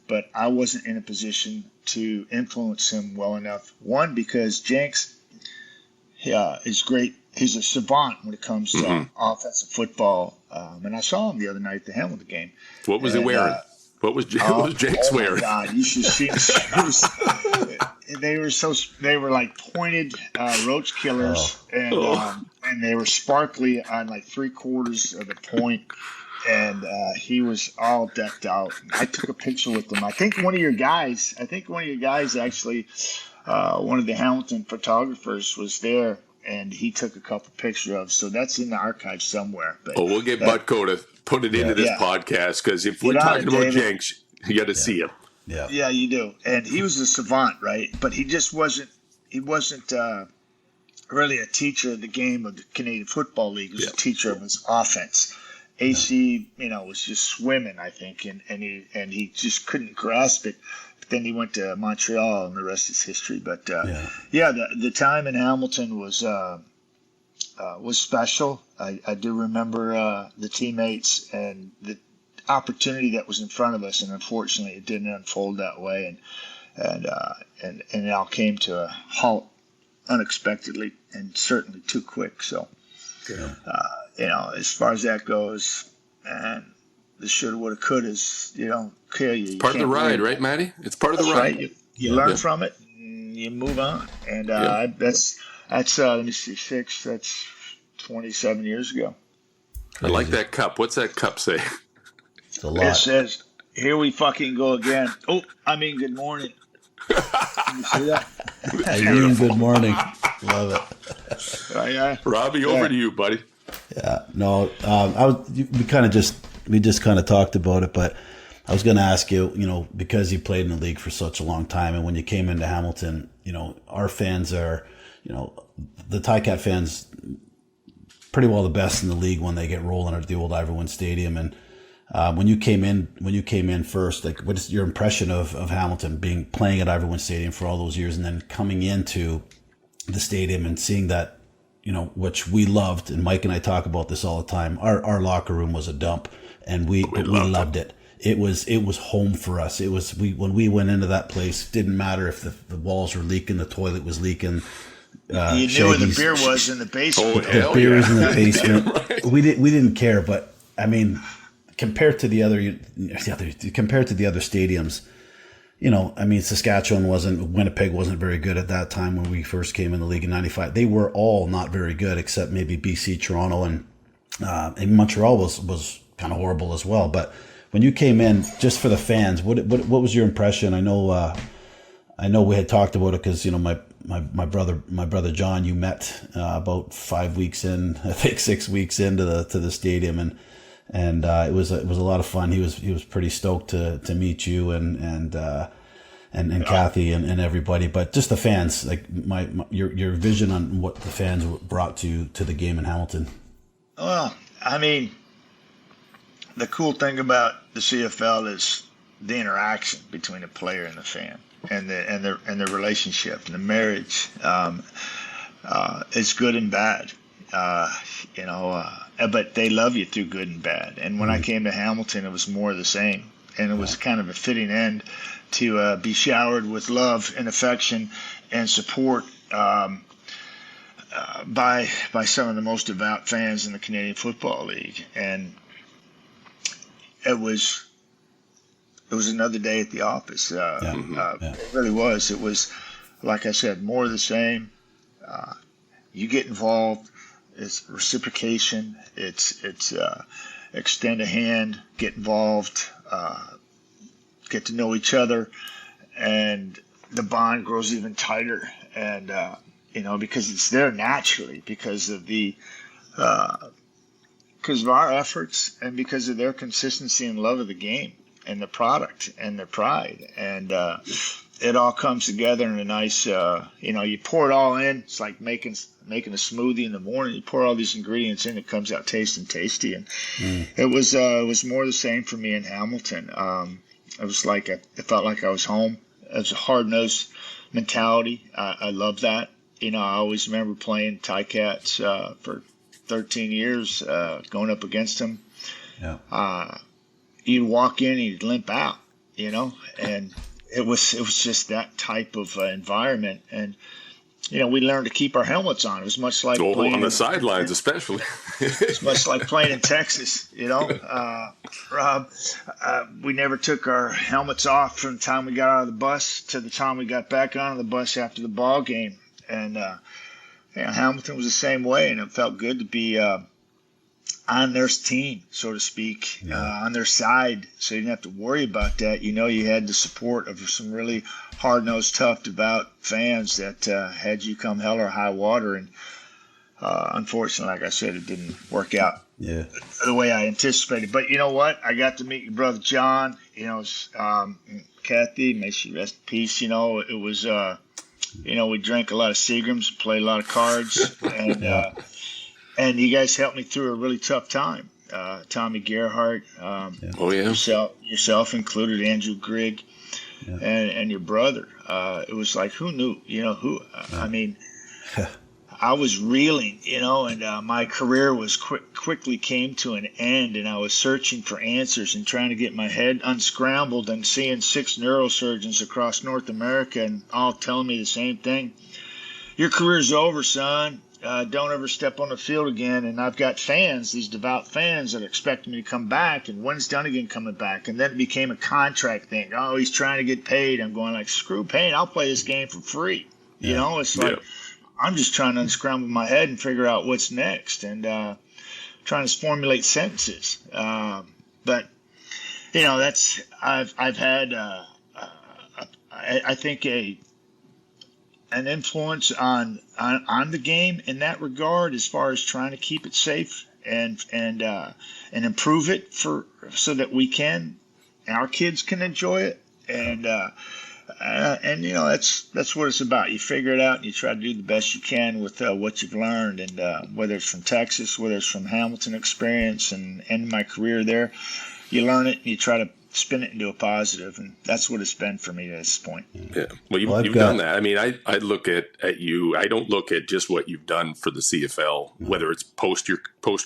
but I wasn't in a position to influence him well enough. One, because Jenks is great. He's a savant when it comes to offensive football. And I saw him the other night at the Hamilton game. What was he wearing? What was Jenks wearing? Oh my God, you should see the shoes. They were like pointed roach killers, and they were sparkly on like 3/4 of the point. And he was all decked out. I took a picture with him. I think one of your guys actually, one of the Hamilton photographers was there, and he took a couple pictures of. So that's in the archive somewhere. But, we'll get Butko to put it into this podcast, because if we're talking about Jenks, you got to see him. Yeah, you do. And he was a savant, right? But he just wasn't. He wasn't really a teacher of the game of the Canadian Football League. He was a teacher of his offense. AC, was just swimming, I think, and he just couldn't grasp it. But then he went to Montreal, and the rest is history. But the time in Hamilton was special. I do remember the teammates and the opportunity that was in front of us, and unfortunately, it didn't unfold that way, and it all came to a halt unexpectedly and certainly too quick. So. As far as that goes, and the shoulda, woulda, coulda is, kill you. Part of the ride, right, Matty? It's part of the ride. Right. You learn from it, and you move on. And that's let me see, that's 27 years ago. I like that cup. What's that cup say? It's a lot. It says, "Here we fucking go again." Oh, I mean, good morning. Can you see that? Good morning. Love it. Robbie, over to you, buddy. Yeah, no, we just kind of talked about it, but I was going to ask you, because you played in the league for such a long time, and when you came into Hamilton, our fans are, the Ticat fans, pretty well the best in the league when they get rolling at the old Iverwood Stadium. And when you came in first, like, what is your impression of Hamilton playing at Iverwood Stadium for all those years, and then coming into the stadium and seeing that, which we loved, and Mike and I talk about this all the time. Our locker room was a dump, and we loved it. it was home for us. It was when we went into that place, didn't matter if the walls were leaking, the toilet was leaking. You knew where the beer was in the basement. The beer was in the basement. Right. We didn't care, but I mean, compared to the other stadiums, I mean, Winnipeg wasn't very good at that time when we first came in the league in '95. They were all not very good, except maybe BC, Toronto, and Montreal was kind of horrible as well. But when you came in, just for the fans, what was your impression? I know we had talked about it because my brother John, you met about 5 weeks in, I think 6 weeks into the stadium, and it was a lot of fun. He was pretty stoked to meet you and Kathy and everybody, but just the fans, like your vision on what the fans brought to the game in Hamilton. Well, I mean, the cool thing about the CFL is the interaction between the player and the fan, and the relationship and the marriage. It's good and bad, but they love you through good and bad. And when I came to Hamilton, it was more of the same, and it was kind of a fitting end to be showered with love and affection and support by some of the most devout fans in the Canadian Football League. And it was another day at the office. It really was. It was, like I said, more of the same. You get involved. It's reciprocation. It's extend a hand, get involved, get to know each other, and the bond grows even tighter. And because it's there naturally, because of our efforts and because of their consistency and love of the game and the product and their pride. And it all comes together in a nice, you pour it all in. It's like making a smoothie in the morning. You pour all these ingredients in, it comes out tasty. And it was more the same for me in Hamilton. It was like it felt like I was home. It was a hard-nosed mentality. I love that. I always remember playing Ticats for 13 years, going up against them. Yeah. You'd walk in and you'd limp out, and it was just that type of environment. And we learned to keep our helmets on. It was much like on the sidelines, especially. It's much like playing in Texas, Rob. We never took our helmets off from the time we got out of the bus to the time we got back on the bus after the ball game. And Hamilton was the same way, and it felt good to be on their team, so to speak, on their side, so you didn't have to worry about that. You had the support of some really hard-nosed, tough, devout fans that had you come hell or high water. And unfortunately, like I said, it didn't work out the way I anticipated. But you know what? I got to meet your brother John. Kathy, may she rest in peace. It was we drank a lot of Seagrams, played a lot of cards, and you guys helped me through a really tough time. Tommy Gerhardt, yourself included, Andrew Grigg, and your brother. It was like, who knew? I mean, I was reeling, and my career was quickly came to an end, and I was searching for answers and trying to get my head unscrambled and seeing 6 neurosurgeons across North America and all telling me the same thing. Your career's over, son. Don't ever step on the field again. And I've got fans, these devout fans, that are expecting me to come back. And when's Dunigan coming back? And then it became a contract thing. Oh, he's trying to get paid. I'm going like, screw paying. I'll play this game for free. It's like I'm just trying to unscramble my head and figure out what's next and trying to formulate sentences. But that's I've had I think an influence on the game in that regard, as far as trying to keep it safe and improve it so that we can, our kids can enjoy it, and that's what it's about. You figure it out and you try to do the best you can with what you've learned, and whether it's from Texas, whether it's from Hamilton experience and my career there, you learn it and you try to spin it into a positive, and that's what it's been for me at this point. Yeah, well, you've done that. I mean, I look at you. I don't look at just what you've done for the CFL, whether it's post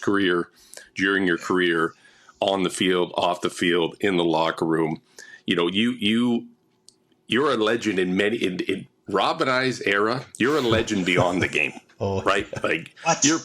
career, during your career, on the field, off the field, in the locker room. You know, you're a legend in Rob and I's era. You're a legend beyond the game, right? Like you're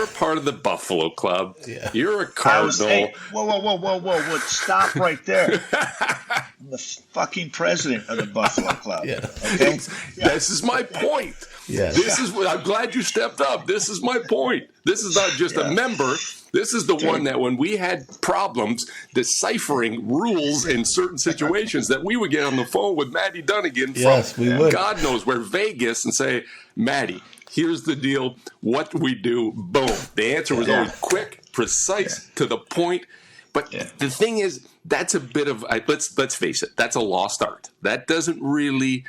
a part of the Buffalo Club. Yeah. You're a Cardinal. Whoa! Stop right there. I'm the fucking president of the Buffalo Club. Yeah. Okay. This is my point. Yes. This is what I'm glad you stepped up. This is my point. This is not just a member. This is the one that when we had problems deciphering rules in certain situations that we would get on the phone with Matty Dunigan from God knows where, Vegas, and say, Matty, here's the deal. What do we do? Boom. The answer was always quick, precise, to the point. But the thing is, that's a bit of, let's face it, that's a lost art. That doesn't really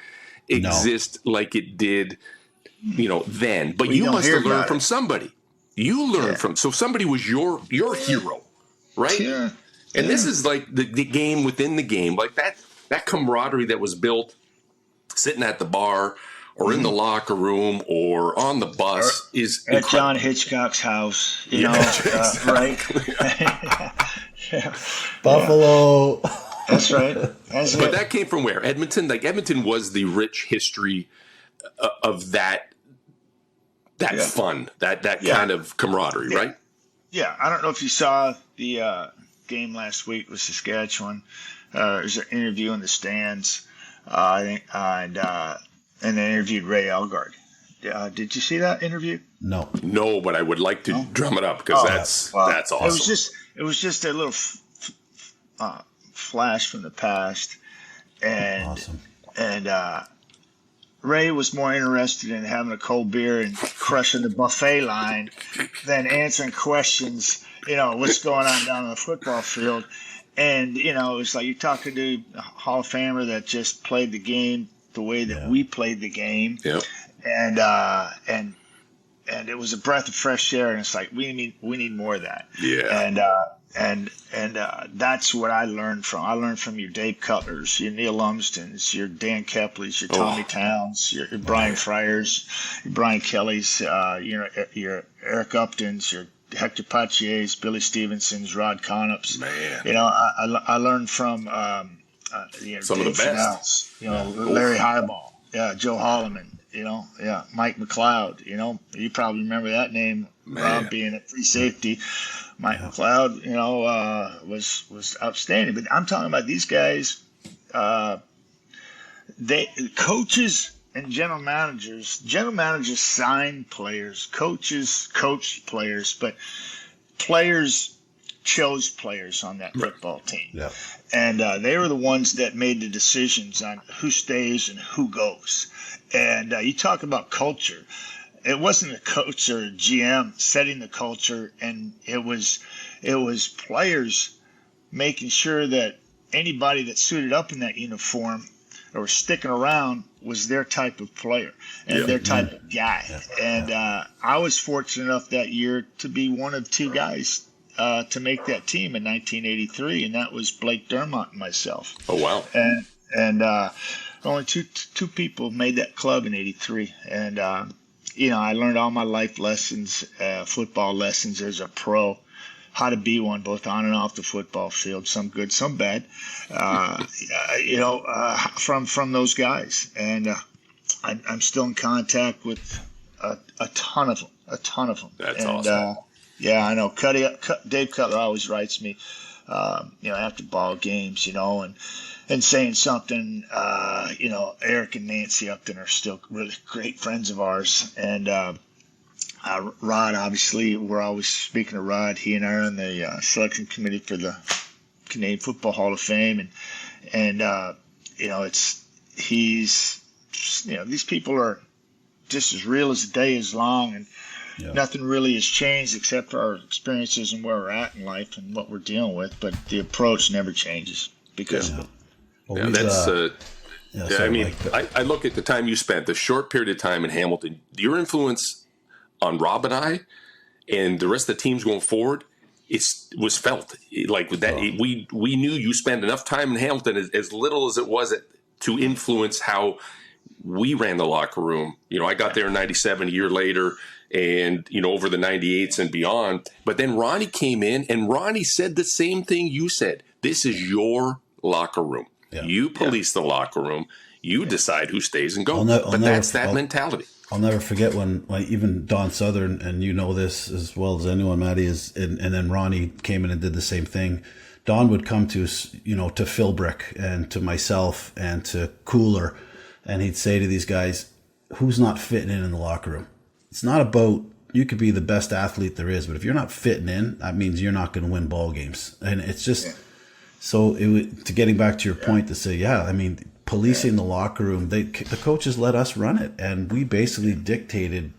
exist like it did, then. But you must have learned from somebody. You learned from, so somebody was your hero, right? Yeah. And this is like the game within the game, like that camaraderie that was built sitting at the bar or in the locker room or on the bus is at John Hitchcock's house, right? Buffalo. That's right. But that came from where? Edmonton? Like Edmonton was the rich history of that fun, that kind of camaraderie, right? Yeah, I don't know if you saw the game last week with Saskatchewan. There's an interview in the stands, and they interviewed Ray Elgard. Did you see that interview? No, but I would like to drum it up because that's awesome. It was just a little flash from the past, and awesome. And Ray was more interested in having a cold beer and crushing the buffet line than answering questions, what's going on down on the football field. And, it was like you're talking to a Hall of Famer that just played the game the way that we played the game. Yep. And it was a breath of fresh air. And it's like, we need more of that. Yeah. And that's what I learned from. I learned from your Dave Cutlers, your Neil Lumsdens, your Dan Kepleys, your Tommy Towns, your Brian Fryers, your Brian Kellys, your Eric Uptons, your Hector Pachiers, Billy Stevensons, Rod Connops. Man, I learned from some of the best. Larry Highball, Joe Holloman, Mike McLeod. You probably remember that name, Rob, being at free safety. Mike McLeod, was outstanding. But I'm talking about these guys. Coaches and general managers sign players. Coaches coached players, but players chose players on that football team. Yeah. And they were the ones that made the decisions on who stays and who goes. And you talk about culture. It wasn't a coach or a GM setting the culture, and it was players making sure that anybody that suited up in that uniform or sticking around was their type of player and their type of guy. And I was fortunate enough that year to be one of two guys to make that team in 1983, and that was Blake Dermott and myself. Oh, wow. And only two people made that club in 83. And I learned all my life lessons, football lessons as a pro, how to be one, both on and off the football field, some good, some bad, from those guys. And I'm still in contact with a ton of them. That's awesome. I know. Dave Cutler always writes me, after ball games, and saying something. Eric and Nancy Upton are still really great friends of ours, and Rod, obviously, we're always speaking of Rod. He and I are on the selection committee for the Canadian Football Hall of Fame, and these people are just as real as the day is long, and nothing really has changed except for our experiences and where we're at in life and what we're dealing with. But the approach never changes because of it. Well, I look at the time you spent, the short period of time in Hamilton, your influence on Rob and I and the rest of the teams going forward, was felt. Like that, we knew you spent enough time in Hamilton, as little as it was, to influence how we ran the locker room. I got there in '97, a year later, and, over the 98s and beyond. But then Ronnie came in, and Ronnie said the same thing you said. This is your locker room. Yeah. You police the locker room. You decide who stays and goes. But that's that mentality. I'll never forget when even Don Southern, and you know this as well as anyone, Matty, and then Ronnie came in and did the same thing. Don would come to, to Philbrick and to myself and to Cooler, and he'd say to these guys, who's not fitting in the locker room? It's not about, you could be the best athlete there is, but if you're not fitting in, that means you're not going to win ball games. And it's just, so to getting back to your point to say, policing the locker room, the coaches let us run it, and we basically dictated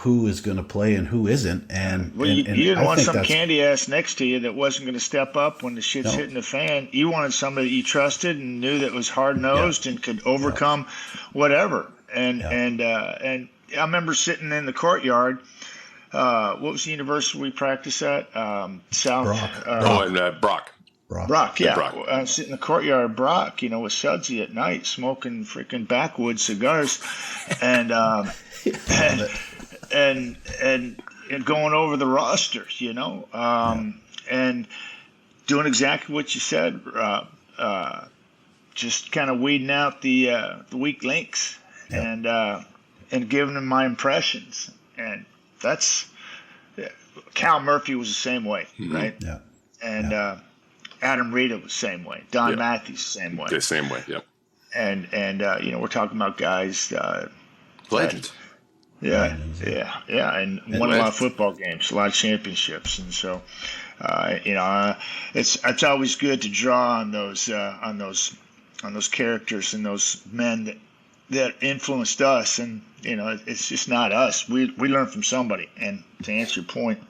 who is going to play and who isn't. And you didn't want some candy ass next to you that wasn't going to step up when the shit's hitting the fan. You wanted somebody that you trusted and knew that was hard nosed and could overcome whatever. And I remember sitting in the courtyard. What was the university we practiced at? South. Brock. Brock, yeah. Brock. I was sitting in the courtyard of Brock, with Sudsy at night, smoking freaking backwoods cigars, and and going over the rosters, and doing exactly what you said, just kind of weeding out the weak links and giving them my impressions, and that's Cal Murphy was the same way, right? Yeah, and. Adam Rita was the same way. Don Matthews the same way. The same way, yeah. And we're talking about guys. Legends. And won a lot of football games, a lot of championships, and so it's always good to draw on those characters and those men that influenced us, and it's just not us. We learned from somebody. And to answer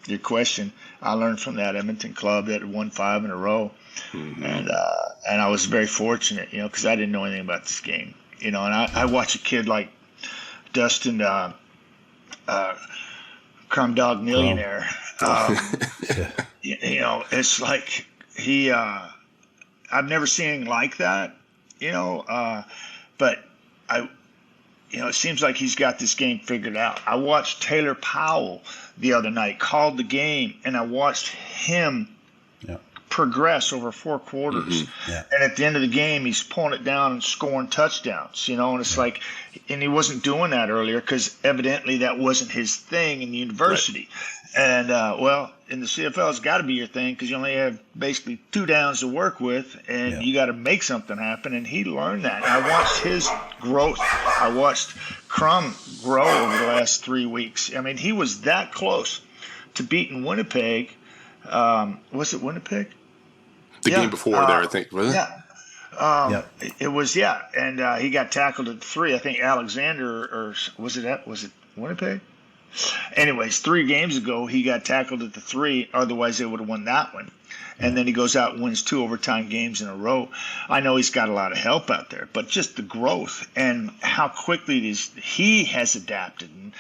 your question, I learned from that Edmonton club that had won 5 in a row, and I was very fortunate, because I didn't know anything about this game, and I watch a kid like Dustin, Crumb Dog Millionaire. It's like he. I've never seen anything like that, but. It seems like he's got this game figured out. I watched Taylor Powell the other night, called the game, and I watched him progress over 4 quarters. And at the end of the game, he's pulling it down and scoring touchdowns, and it's like, and he wasn't doing that earlier because evidently that wasn't his thing in the university. And, in the CFL, it's got to be your thing because you only have basically 2 downs to work with, and you got to make something happen. And he learned that. And I watched his growth. I watched Crum grow over the last 3 weeks. I mean, he was that close to beating Winnipeg. Was it Winnipeg? The game before there, I think, wasn't it? Yeah. It was, and he got tackled at 3. I think Alexander, or was it Winnipeg? Anyways, 3 games ago, he got tackled at the 3. Otherwise, they would have won that one. And then he goes out and wins 2 overtime games in a row. I know he's got a lot of help out there, but just the growth and how quickly he has adapted. And,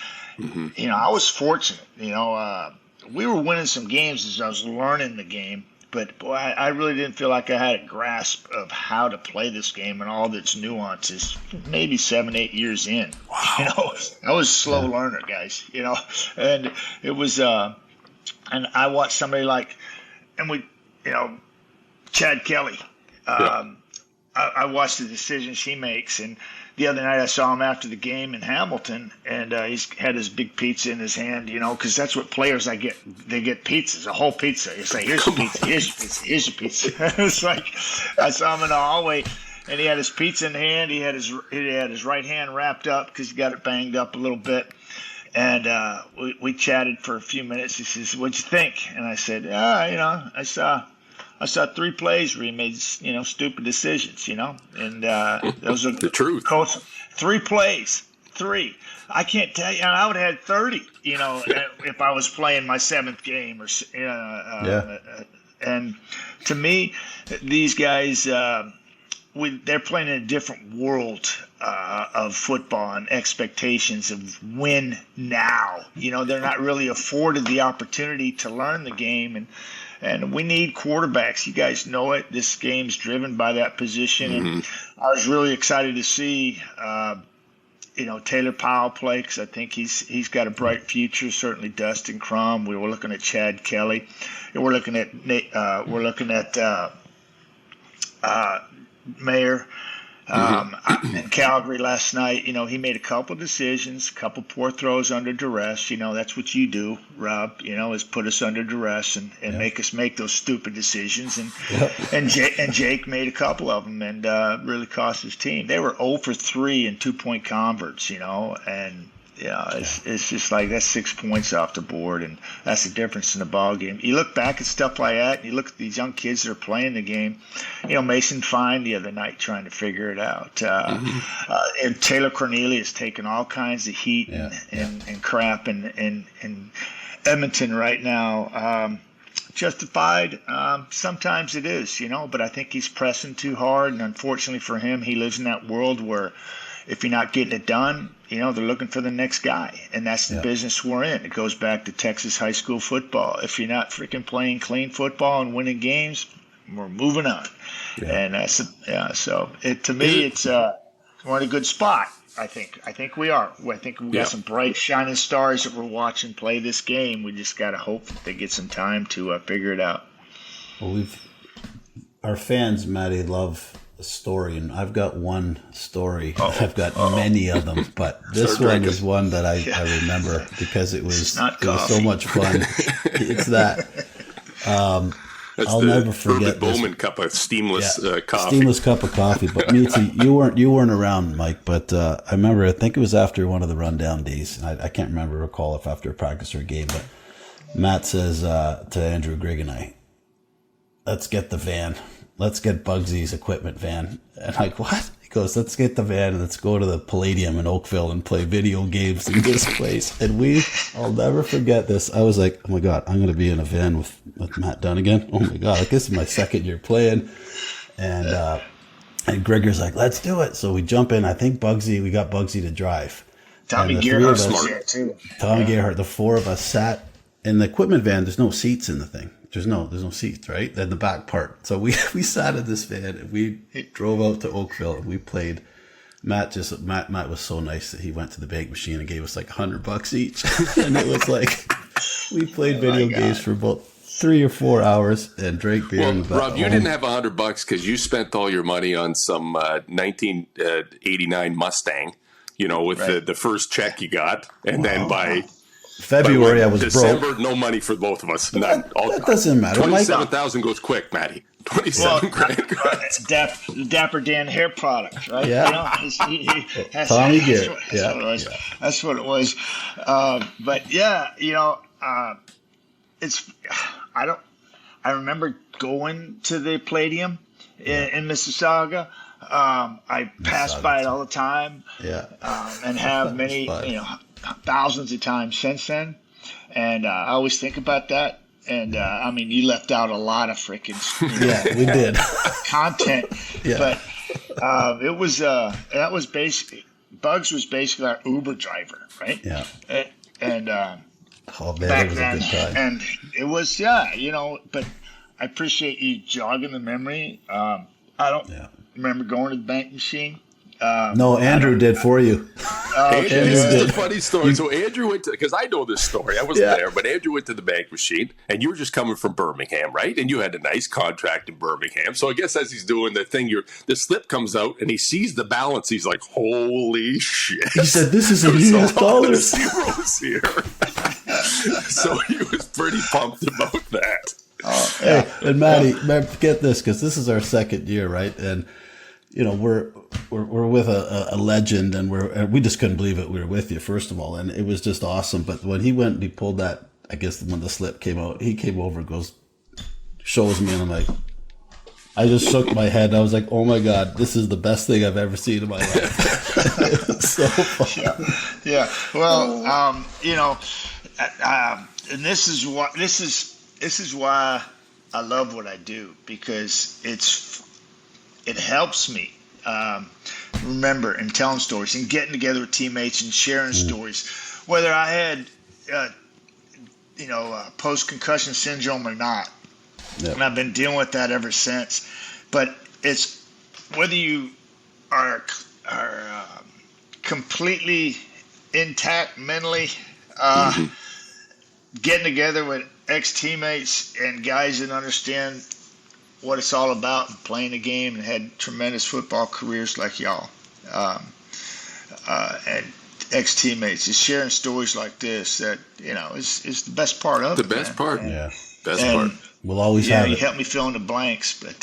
I was fortunate. We were winning some games as I was learning the game. But, boy, I really didn't feel like I had a grasp of how to play this game and all of its nuances maybe 7-8 years in. Wow. I was a slow learner, guys, And it was and I watched somebody like – and we, Chad Kelly. I watched the decisions he makes, and the other night I saw him after the game in Hamilton, and he's had his big pizza in his hand, because that's what players they get pizzas, a whole pizza. It's like, here's your pizza, here's your pizza, here's your pizza. It's like I saw him in the hallway, and he had his pizza in hand. He had his right hand wrapped up because he got it banged up a little bit. And we chatted for a few minutes. He says, "What'd you think?" And I said, I saw 3 plays where he made, stupid decisions, and those are the truth. Coach, 3 plays, 3. I can't tell you. I would have had 30, if I was playing my 7th game or, and to me, these guys, they're playing in a different world of football and expectations of win now. They're not really afforded the opportunity to learn the game, and we need quarterbacks. You guys know it. This game's driven by that position. And I was really excited to see Taylor Powell play because I think he's got a bright future. Certainly Dustin Crum. We were looking at Chad Kelly. And we're looking at Mayer. In Calgary last night, he made a couple decisions, a couple poor throws under duress. That's what you do, Rob, is put us under duress and make us make those stupid decisions. And Jake made a couple of them and really cost his team. They were 0 for 3 in 2-point converts, and it's just like that's 6 points off the board, and that's the difference in the ball game. You look back at stuff like that, and you look at these young kids that are playing the game. Mason Fine the other night trying to figure it out, and Taylor Cornelius taking all kinds of heat and crap, and Edmonton right now. Justified, sometimes it is, but I think he's pressing too hard, and unfortunately for him, he lives in that world where if you're not getting it done, they're looking for the next guy, and that's the business we're in. It goes back to Texas high school football. If you're not freaking playing clean football and winning games, we're moving on. And that's so to me, it's we're in a good spot. I think we are. I think we got some bright, shining stars that we're watching play this game. We just got to hope that they get some time to figure it out. Well, our fans, Matty, love a story, and I've got one story. I've got many of them, but this one is one that I remember because it was so much fun. It's that. I'll never forget this. Bowman cup of steamless coffee. Steamless cup of coffee. But Mutsy, you weren't around, Mike. But I remember. I think it was after one of the rundown days. And I can't recall if after a practice or a game. But Matt says to Andrew Grigg and I, "Let's get the van. Let's get Bugsy's equipment van." And I'm like, what? He goes, "Let's get the van and let's go to the Palladium in Oakville and play video games in this place." And I'll never forget this. I was like, oh my God, I'm going to be in a van with Matt Dunigan. Oh my God, this is my second year playing. And Gregor's like, let's do it. So we jump in. I think we got Bugsy to drive. Tommy Gerhardt's there too. Tommy Gerhardt, the four of us sat in the equipment van. There's no seats in the thing. There's no seats, right? In the back part. So we sat in this van and we drove out to Oakville and we played. Matt was so nice that he went to the bank machine and gave us like $100 each. And it was like, we played video games for about 3 or 4 hours and drank beer. Well, Rob, you didn't have $100 because you spent all your money on some 1989 Mustang, with the first check you got. And then by February, I was December, broke. No money for both of us. None. That doesn't matter. 27,000 goes quick, Matty. 27 grand. Dapper Dan hair product, right? Yeah. Tommy Garrett. That's what it was. But it's. I remember going to the Palladium in Mississauga. I pass by it all the time. Yeah. And have many, thousands of times since then, and I always think about that. And you left out a lot of freaking we did content, but it was that was basically Bugs was basically our Uber driver, right? Yeah. And it was back a then, good time. and it was But I appreciate you jogging the memory. I don't remember going to the bank machine. No, Andrew did for you. This is a funny story. So Andrew went to, because I know this story. I wasn't there, but Andrew went to the bank machine, and you were just coming from Birmingham, right? And you had a nice contract in Birmingham. So I guess as he's doing the thing, the slip comes out, and he sees the balance. He's like, holy shit. He said, this is in US dollars. Zeros here. So he was pretty pumped about that. Hey, and Matty, get this, because this is our second year, right? And we're with a legend, and we just couldn't believe it. We were with you, first of all, and it was just awesome. But when he went and he pulled that, I guess when the slip came out, he came over and shows me, and I'm like, I just shook my head. I was like, oh my God, this is the best thing I've ever seen in my life. So fun. Yeah. Well, and this is why I love what I do, because it helps me remember and telling stories and getting together with teammates and sharing stories, whether I had post-concussion syndrome or not. Yep. And I've been dealing with that ever since. But it's whether you are completely intact mentally. Getting together with ex-teammates and guys that understand what it's all about and playing the game and had tremendous football careers like y'all. And ex-teammates, just sharing stories like this that, is the best part of it. The best part. Yeah. Best part. We'll always have you it. help me fill in the blanks, but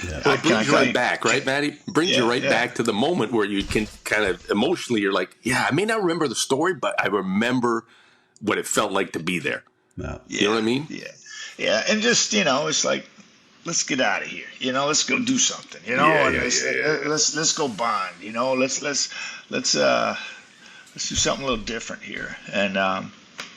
Yeah. Well, it brings you right back, right, Maddie? Brings you right back to the moment where you can kind of emotionally, you're like, yeah, I may not remember the story, but I remember what it felt like to be there. No. You know what I mean? Yeah. And just, it's like, let's get out of here. Let's go do something. Let's go bond. Let's do something a little different here. And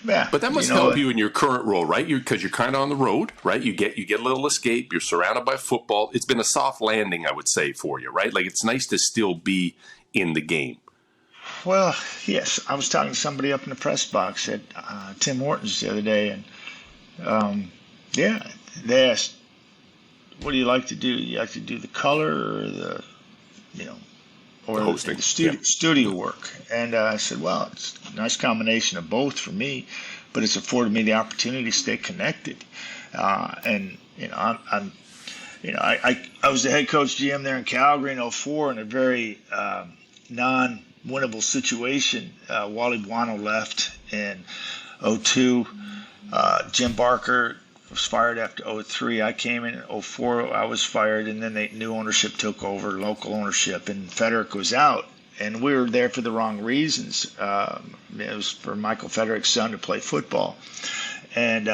but that must help you in your current role, right? Because you're kind of on the road, right? You get a little escape. You're surrounded by football. It's been a soft landing, I would say, for you, right? Like, it's nice to still be in the game. Well, yes. I was talking to somebody up in the press box at Tim Hortons the other day, and they asked, what do you like to do? You like to do the color or the hosting, the studio work? And I said, well, it's a nice combination of both for me, but it's afforded me the opportunity to stay connected. I was the head coach GM there in Calgary in 2004 in a very non-winnable situation. Wally Buono left in 2002. Jim Barker was fired after 2003. I came in 2004. I was fired, and then new ownership took over, local ownership, and Federick was out. And we were there for the wrong reasons. It was for Michael Federick's son to play football, and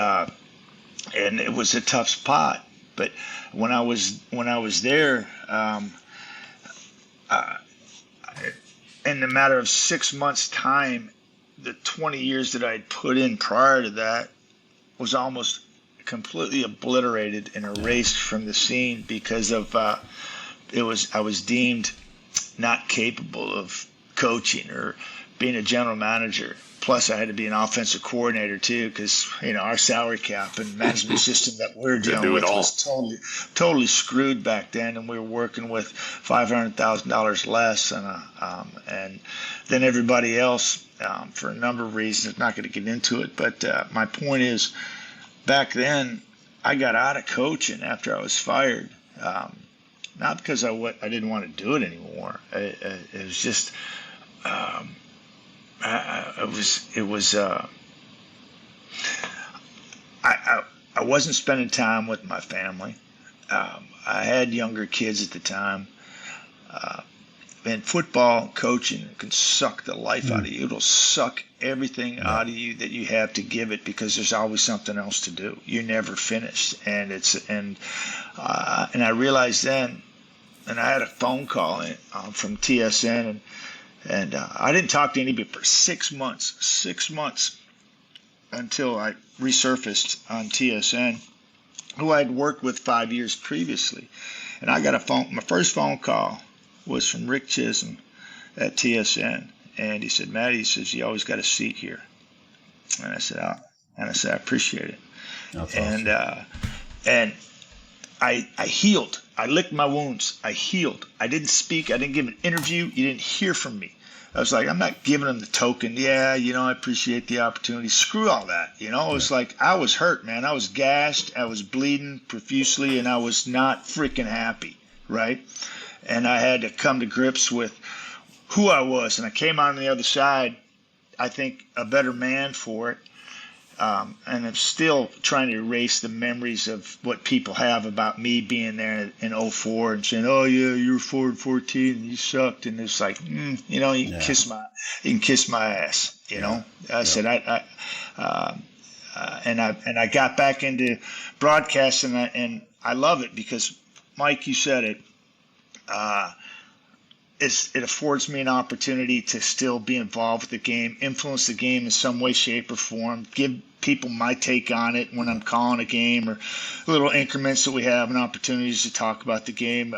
it was a tough spot. But when I was there, in a matter of 6 months' time, the 20 years that I'd put in prior to that was almost completely obliterated and erased from the scene because of I was deemed not capable of coaching or being a general manager. Plus, I had to be an offensive coordinator too, because our salary cap and management system that we're dealing with was totally screwed back then, and we were working with $500,000 less, and then everybody else for a number of reasons. I'm not going to get into it, but my point is, back then, I got out of coaching after I was fired, not because I didn't want to do it anymore. It was just. I wasn't spending time with my family. I had younger kids at the time. And football coaching can suck the life out of you. It'll suck everything out of you that you have to give it, because there's always something else to do. You're never finished. And I realized then, and I had a phone call from TSN, and I didn't talk to anybody for 6 months until I resurfaced on TSN, who I'd worked with 5 years previously. And I got my first phone call was from Rick Chisholm at TSN. And he said, Matt, he says, you always got a seat here. And I said, I appreciate it. That's and awesome. And I healed. I licked my wounds. I healed. I didn't speak. I didn't give an interview. You didn't hear from me. I was like, I'm not giving them the token. Yeah, I appreciate the opportunity. Screw all that. It was like I was hurt, man. I was gashed. I was bleeding profusely, and I was not freaking happy, right? And I had to come to grips with who I was. And I came out on the other side, I think, a better man for it. And I'm still trying to erase the memories of what people have about me being there in 2004 and saying, "Oh yeah, you were 4-14 and you sucked." And it's like, you can kiss my ass. I said and I got back into broadcasting, and I love it because, Mike, you said it. It affords me an opportunity to still be involved with the game, influence the game in some way, shape, or form, give people my take on it when I'm calling a game, or little increments that we have and opportunities to talk about the game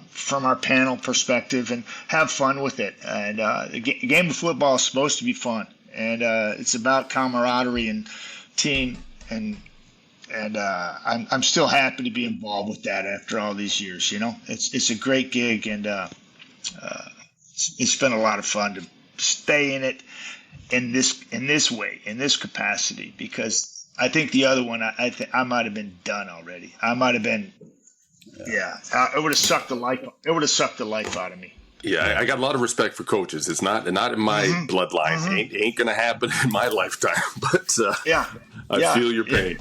from our panel perspective and have fun with it. And the game of football is supposed to be fun, and it's about camaraderie and team, and I'm still happy to be involved with that after all these years. It's a great gig, and it's been a lot of fun to stay in it in this way, in this capacity, because I think the other one, I might have been done already. I might have been, it would have sucked the life. It would have sucked the life out of me. Yeah, I got a lot of respect for coaches. It's not in my bloodline. Mm-hmm. Ain't gonna happen in my lifetime. But I feel your pain.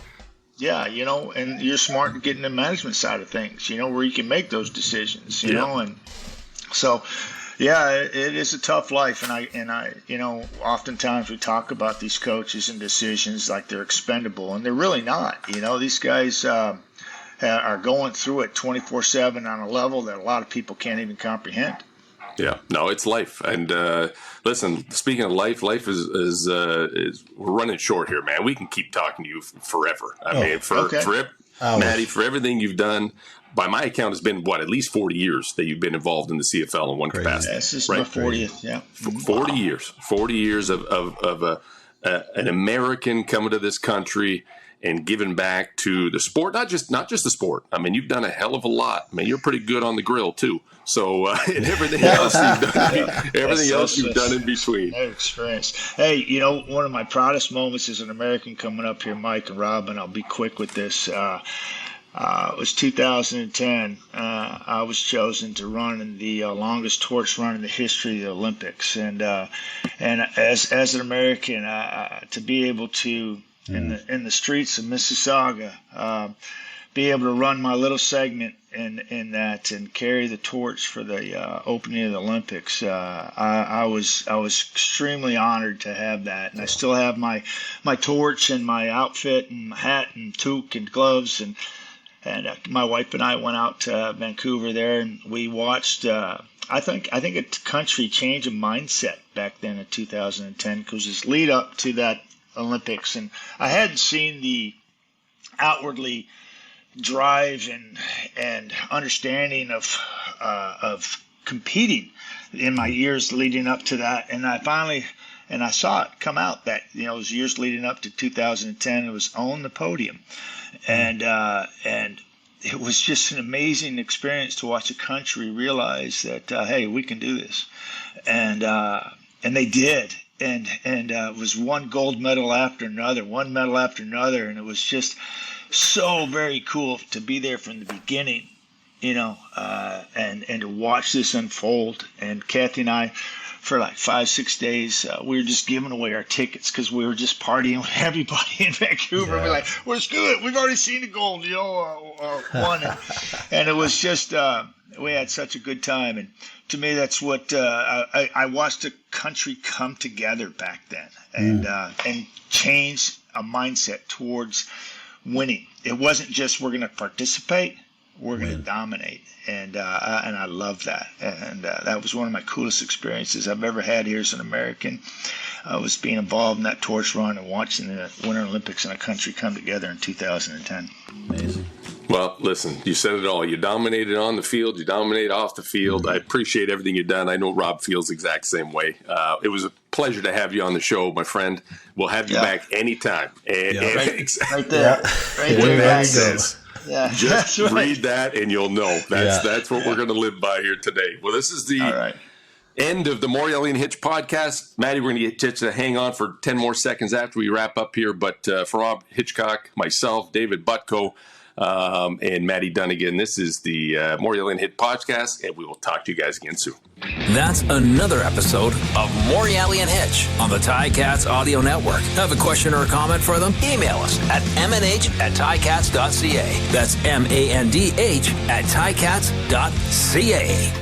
Yeah, and you're smart in getting the management side of things. Where you can make those decisions. You know, and so. Yeah, it is a tough life, and I, oftentimes we talk about these coaches and decisions like they're expendable, and they're really not. These guys are going through it 24/7 on a level that a lot of people can't even comprehend. Yeah, no, it's life. And listen, speaking of life is we're running short here, man. We can keep talking to you forever. I mean, for Maddie, for everything you've done. By my account, it's been, at least 40 years that you've been involved in the CFL in one capacity. This is my 40th, yeah. 40 years. 40 years of an American coming to this country and giving back to the sport. Not just the sport. I mean, you've done a hell of a lot. I mean, you're pretty good on the grill, too. So, and everything else you've done in between. That experience. Hey, one of my proudest moments as an American coming up here, Mike and Rob, and I'll be quick with this. It was 2010. I was chosen to run in the longest torch run in the history of the Olympics, and as an American, to be able to in the streets of Mississauga, be able to run my little segment in that and carry the torch for the opening of the Olympics, I was extremely honored to have that, and I still have my torch and my outfit and my hat and toque and gloves and my wife and I went out to Vancouver there, and we watched. I think a country change of mindset back then in 2010, because it's lead up to that Olympics, and I hadn't seen the outwardly drive and understanding of competing in my years leading up to that, and I saw it come out that those years leading up to 2010, it was on the podium. And it was just an amazing experience to watch a country realize that hey, we can do this, and they did, and it was one gold medal after another, and it was just so very cool to be there from the beginning, and to watch this unfold. And Kathy and I, for like 5-6 days, we were just giving away our tickets because we were just partying with everybody in Vancouver. Yeah. We're like, let's do it. We've already seen the gold, won. And it was just, we had such a good time. And to me, that's what I watched a country come together back then and change a mindset towards winning. It wasn't just we're going to participate. We're going to dominate, and I love that, and that was one of my coolest experiences I've ever had here as an American. Was being involved in that torch run and watching the Winter Olympics in a country come together in 2010. Amazing. Well, listen, you said it all. You dominated on the field. You dominated off the field. I appreciate everything you've done. I know Rob feels the exact same way. It was a pleasure to have you on the show, my friend. We'll have you back anytime. And right there. Right there. Yeah, just read that and you'll know. That's what we're going to live by here today. Well, this is the end of the Morreale and Hitch podcast. Maddie, we're going to get Hitch to hang on for 10 more seconds after we wrap up here. But for Rob Hitchcock, myself, David Butko, and Maddie Dunigan, this is the Morreale and Hitch podcast, and we will talk to you guys again soon. That's another episode of Morreale and Hitch on the Ticats Audio Network. Have a question or a comment for them? Email us at manh@ticats.ca. That's MANDH@ticats.ca.